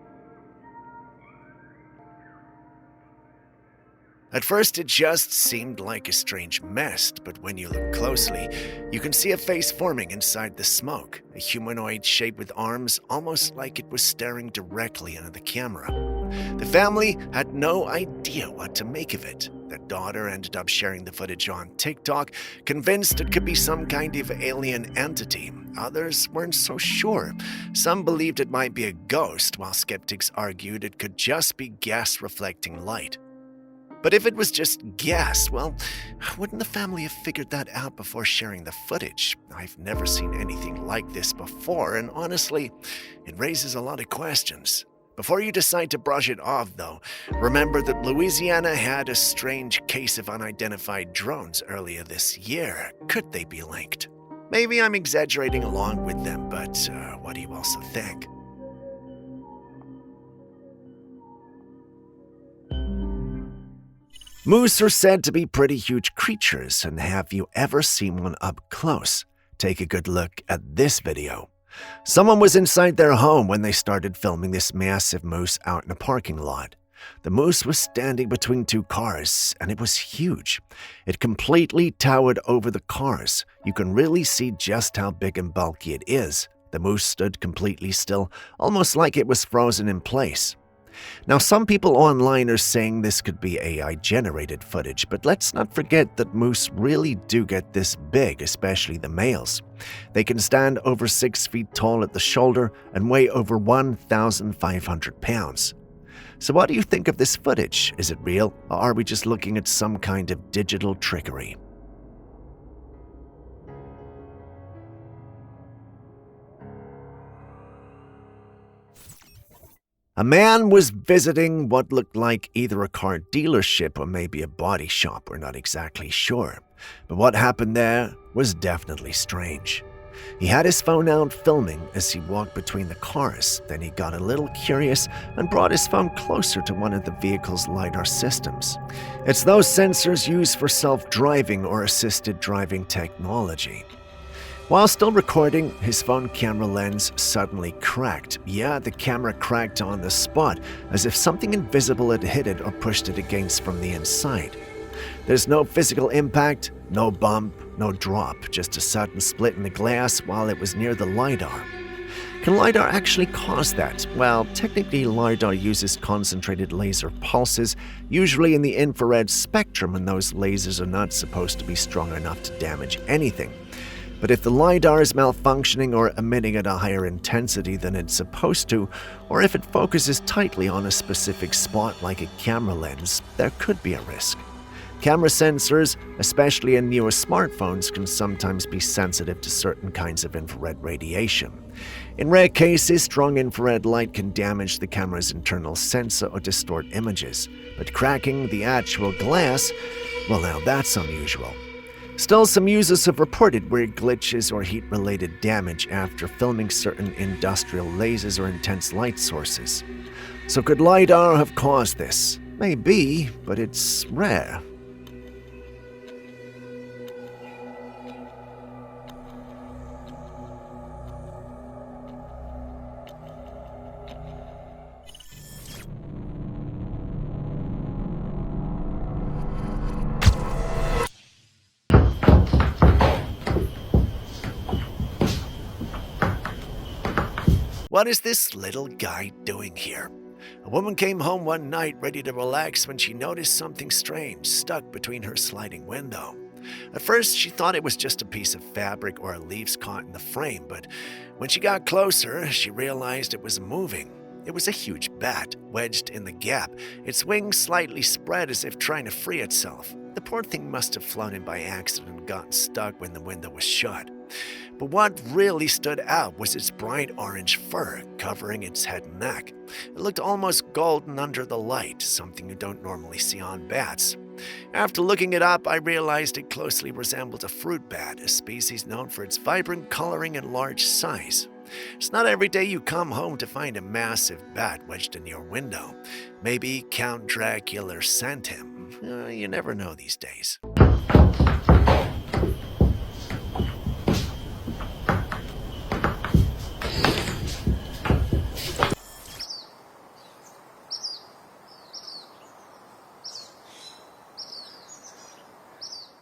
At first, it just seemed like a strange mist, but when you look closely, you can see a face forming inside the smoke, a humanoid shape with arms, almost like it was staring directly into the camera. The family had no idea what to make of it. Their daughter ended up sharing the footage on TikTok, convinced it could be some kind of alien entity. Others weren't so sure. Some believed it might be a ghost, while skeptics argued it could just be gas reflecting light. But if it was just gas, well, wouldn't the family have figured that out before sharing the footage? I've never seen anything like this before, and honestly, it raises a lot of questions. Before you decide to brush it off, though, remember that Louisiana had a strange case of unidentified drones earlier this year. Could they be linked? Maybe I'm exaggerating along with them, but what do you also think? Moose are said to be pretty huge creatures, and have you ever seen one up close? Take a good look at this video. Someone was inside their home when they started filming this massive moose out in a parking lot. The moose was standing between two cars, and it was huge. It completely towered over the cars. You can really see just how big and bulky it is. The moose stood completely still, almost like it was frozen in place. Now, some people online are saying this could be AI-generated footage, but let's not forget that moose really do get this big, especially the males. They can stand over 6 feet tall at the shoulder and weigh over 1,500 pounds. So what do you think of this footage? Is it real, or are we just looking at some kind of digital trickery? A man was visiting what looked like either a car dealership or maybe a body shop, we're not exactly sure. But what happened there was definitely strange. He had his phone out filming as he walked between the cars, then he got a little curious and brought his phone closer to one of the vehicle's LiDAR systems. It's those sensors used for self-driving or assisted driving technology. While still recording, his phone camera lens suddenly cracked. Yeah, the camera cracked on the spot, as if something invisible had hit it or pushed it against from the inside. There's no physical impact, no bump, no drop, just a sudden split in the glass while it was near the LiDAR. Can LiDAR actually cause that? Well, technically LiDAR uses concentrated laser pulses, usually in the infrared spectrum, and those lasers are not supposed to be strong enough to damage anything. But if the LiDAR is malfunctioning or emitting at a higher intensity than it's supposed to, or if it focuses tightly on a specific spot like a camera lens, there could be a risk. Camera sensors, especially in newer smartphones, can sometimes be sensitive to certain kinds of infrared radiation. In rare cases, strong infrared light can damage the camera's internal sensor or distort images, but cracking the actual glass, well, now that's unusual. Still, some users have reported weird glitches or heat-related damage after filming certain industrial lasers or intense light sources. So could LiDAR have caused this? Maybe, but it's rare. What is this little guy doing here? A woman came home one night ready to relax when she noticed something strange stuck between her sliding window. At first, she thought it was just a piece of fabric or leaves caught in the frame, but when she got closer, she realized it was moving. It was a huge bat, wedged in the gap, its wings slightly spread as if trying to free itself. The poor thing must have flown in by accident and gotten stuck when the window was shut. But what really stood out was its bright orange fur covering its head and neck. It looked almost golden under the light, something you don't normally see on bats. After looking it up, I realized it closely resembled a fruit bat, a species known for its vibrant coloring and large size. It's not every day you come home to find a massive bat wedged in your window. Maybe Count Dracula sent him. You never know these days.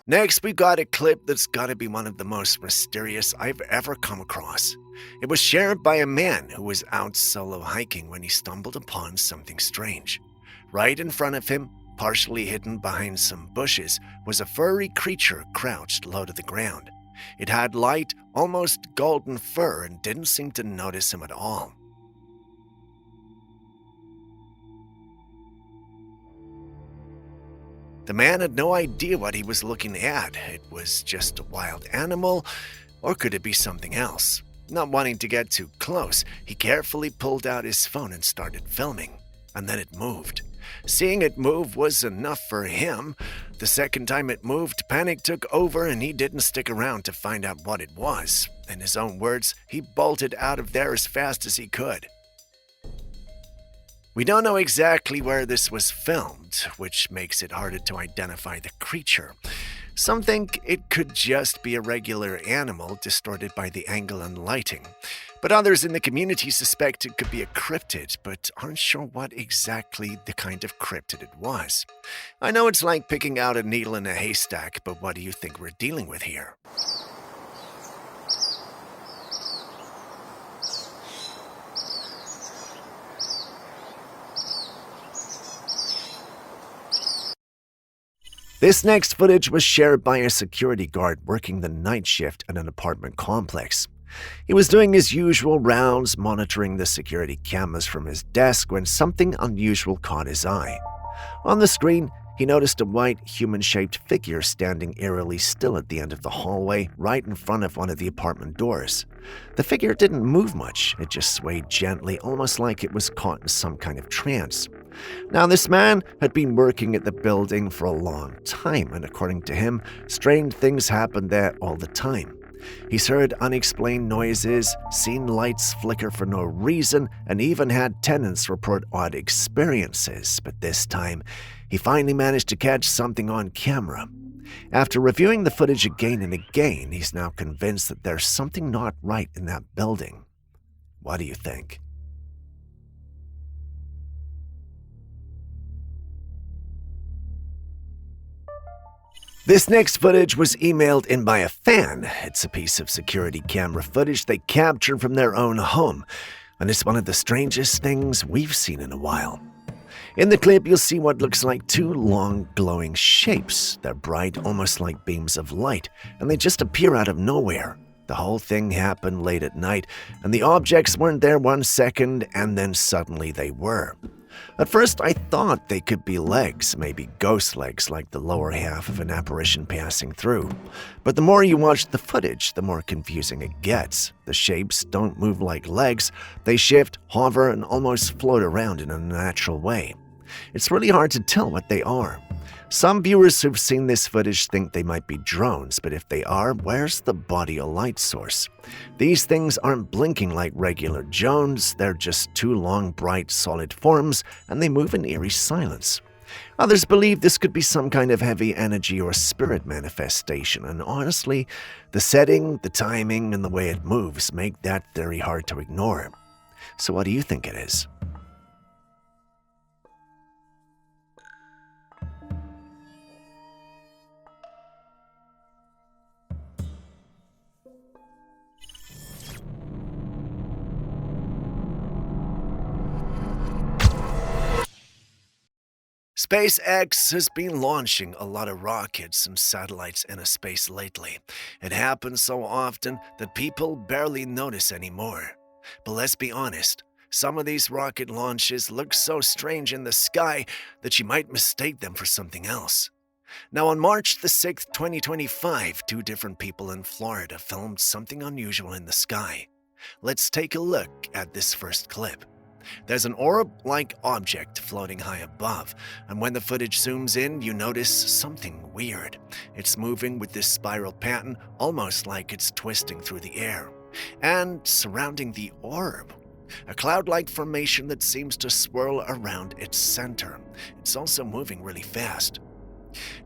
Next, we got a clip that's gotta be one of the most mysterious I've ever come across. It was shared by a man who was out solo hiking when he stumbled upon something strange. Right in front of him, partially hidden behind some bushes, was a furry creature crouched low to the ground. It had light, almost golden fur and didn't seem to notice him at all. The man had no idea what he was looking at. It was just a wild animal, or could it be something else? Not wanting to get too close, he carefully pulled out his phone and started filming. And then it moved. Seeing it move was enough for him. The second time it moved, panic took over and he didn't stick around to find out what it was. In his own words, he bolted out of there as fast as he could. We don't know exactly where this was filmed, which makes it harder to identify the creature. Some think it could just be a regular animal distorted by the angle and lighting. But others in the community suspect it could be a cryptid, but aren't sure what exactly the kind of cryptid it was. I know it's like picking out a needle in a haystack, but what do you think we're dealing with here? This next footage was shared by a security guard working the night shift at an apartment complex. He was doing his usual rounds, monitoring the security cameras from his desk when something unusual caught his eye. On the screen, he noticed a white, human-shaped figure standing eerily still at the end of the hallway, right in front of one of the apartment doors. The figure didn't move much, it just swayed gently, almost like it was caught in some kind of trance. Now, this man had been working at the building for a long time, and according to him, strange things happened there all the time. He's heard unexplained noises, seen lights flicker for no reason, and even had tenants report odd experiences, but this time, he finally managed to catch something on camera. After reviewing the footage again and again, he's now convinced that there's something not right in that building. What do you think? This next footage was emailed in by a fan. It's a piece of security camera footage they captured from their own home, and it's one of the strangest things we've seen in a while. In the clip, you'll see what looks like two long, glowing shapes. They're bright, almost like beams of light, and they just appear out of nowhere. The whole thing happened late at night, and the objects weren't there 1 second, and then suddenly they were. At first, I thought they could be legs, maybe ghost legs like the lower half of an apparition passing through. But the more you watch the footage, the more confusing it gets. The shapes don't move like legs, they shift, hover, and almost float around in a natural way. It's really hard to tell what they are. Some viewers who've seen this footage think they might be drones, but if they are, where's the body or light source? These things aren't blinking like regular drones, they're just two long, bright, solid forms, and they move in eerie silence. Others believe this could be some kind of heavy energy or spirit manifestation, and honestly, the setting, the timing, and the way it moves make that theory hard to ignore. So what do you think it is? SpaceX has been launching a lot of rockets and satellites into space lately. It happens so often that people barely notice anymore. But let's be honest, some of these rocket launches look so strange in the sky that you might mistake them for something else. Now, on March the 6th, 2025, two different people in Florida filmed something unusual in the sky. Let's take a look at this first clip. There's an orb-like object floating high above, and when the footage zooms in, you notice something weird. It's moving with this spiral pattern, almost like it's twisting through the air. And surrounding the orb, a cloud-like formation that seems to swirl around its center. It's also moving really fast.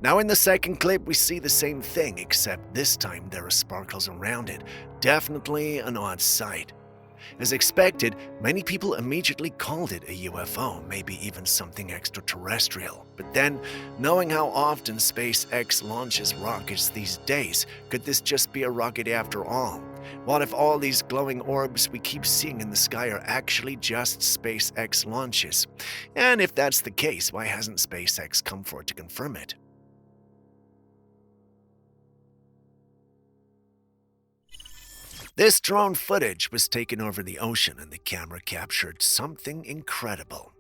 Now in the second clip, we see the same thing, except this time there are sparkles around it. Definitely an odd sight. As expected, many people immediately called it a UFO, maybe even something extraterrestrial. But then, knowing how often SpaceX launches rockets these days, could this just be a rocket after all? What if all these glowing orbs we keep seeing in the sky are actually just SpaceX launches? And if that's the case, why hasn't SpaceX come forward to confirm it? This drone footage was taken over the ocean, and the camera captured something incredible.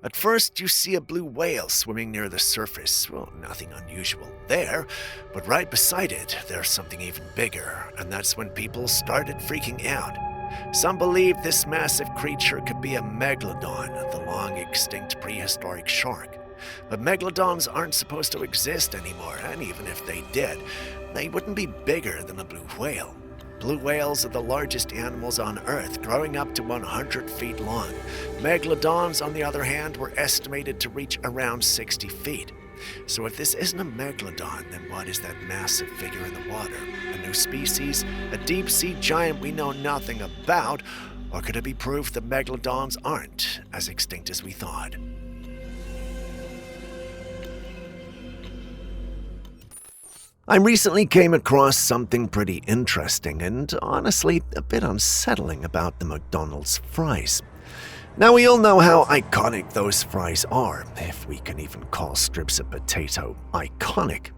At first, you see a blue whale swimming near the surface. Well, nothing unusual there, but right beside it, there's something even bigger, and that's when people started freaking out. Some believe this massive creature could be a megalodon, the long-extinct prehistoric shark. But megalodons aren't supposed to exist anymore, and even if they did, they wouldn't be bigger than a blue whale. Blue whales are the largest animals on Earth, growing up to 100 feet long. Megalodons, on the other hand, were estimated to reach around 60 feet. So if this isn't a megalodon, then what is that massive figure in the water? A new species? A deep-sea giant we know nothing about? Or could it be proof that megalodons aren't as extinct as we thought? I recently came across something pretty interesting and honestly a bit unsettling about the McDonald's fries. Now we all know how iconic those fries are, if we can even call strips of potato iconic.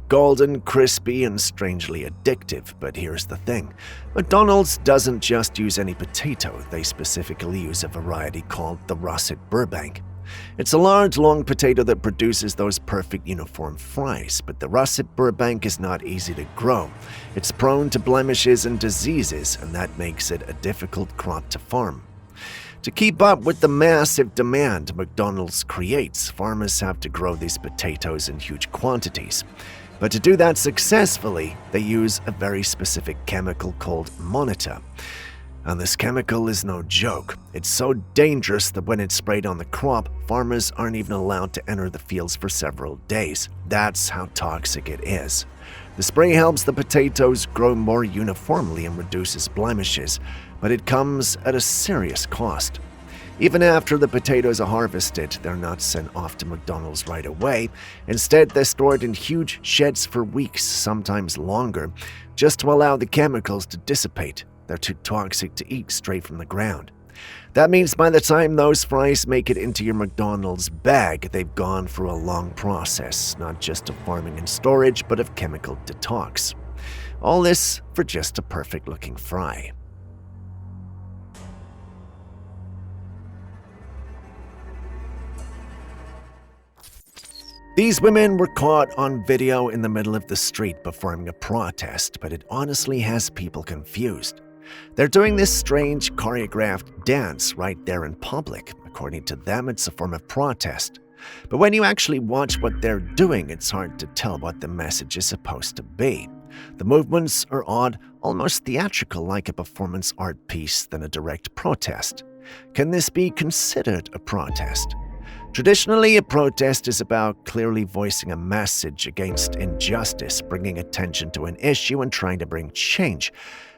Golden, crispy, and strangely addictive, but here's the thing. McDonald's doesn't just use any potato, they specifically use a variety called the russet Burbank. It's a large, long potato that produces those perfect uniform fries, but the russet Burbank is not easy to grow. It's prone to blemishes and diseases, and that makes it a difficult crop to farm. To keep up with the massive demand McDonald's creates, farmers have to grow these potatoes in huge quantities. But to do that successfully, they use a very specific chemical called Monitor. And this chemical is no joke. It's so dangerous that when it's sprayed on the crop, farmers aren't even allowed to enter the fields for several days. That's how toxic it is. The spray helps the potatoes grow more uniformly and reduces blemishes, but it comes at a serious cost. Even after the potatoes are harvested, they're not sent off to McDonald's right away. Instead, they're stored in huge sheds for weeks, sometimes longer, just to allow the chemicals to dissipate. They're too toxic to eat straight from the ground. That means by the time those fries make it into your McDonald's bag, they've gone through a long process, not just of farming and storage, but of chemical detox. All this for just a perfect-looking fry. These women were caught on video in the middle of the street performing a protest, but it honestly has people confused. They're doing this strange choreographed dance right there in public. According to them, it's a form of protest. But when you actually watch what they're doing, it's hard to tell what the message is supposed to be. The movements are odd, almost theatrical, like a performance art piece than a direct protest. Can this be considered a protest? Traditionally, a protest is about clearly voicing a message against injustice, bringing attention to an issue and trying to bring change.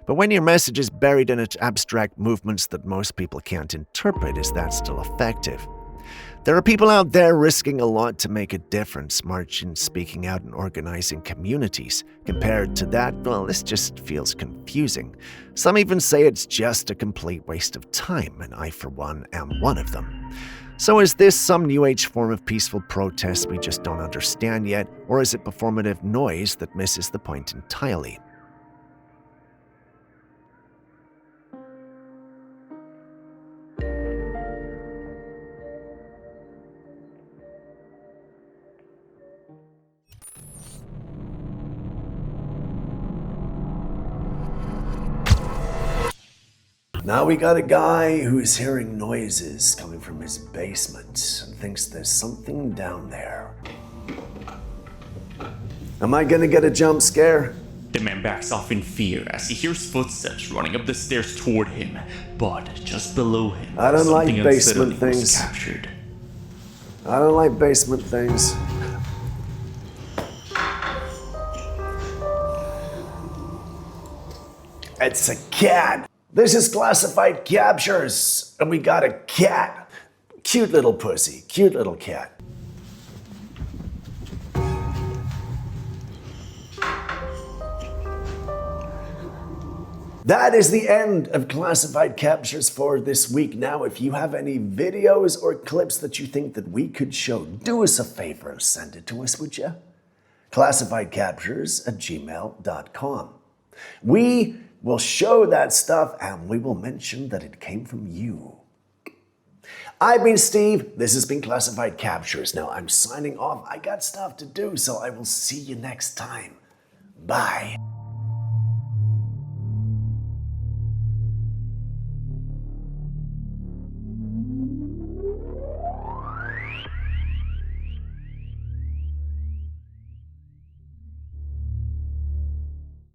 But when your message is buried in its abstract movements that most people can't interpret, is that still effective? There are people out there risking a lot to make a difference, marching, speaking out, and organizing communities. Compared to that, well, this just feels confusing. Some even say it's just a complete waste of time, and I, for one, am one of them. So is this some new age form of peaceful protest we just don't understand yet, or is it performative noise that misses the point entirely? Now we got a guy who's hearing noises coming from his basement and thinks there's something down there. Am I gonna get a jump scare? The man backs off in fear as he hears footsteps running up the stairs toward him, but just below him, I don't like something basement unsettling was things. captured. I don't like basement things. It's a cat. This is classified captures, and we got a cat. Cute little pussy, cute little cat. That is the end of classified captures for this week. Now, if you have any videos or clips that you think that we could show, do us a favor, send it to us, would you? classifiedcaptures@gmail.com. We will show that stuff and we will mention that it came from you. I've been Steve. This has been Classified Captures. Now I'm signing off. I got stuff to do, so I will see you next time. Bye.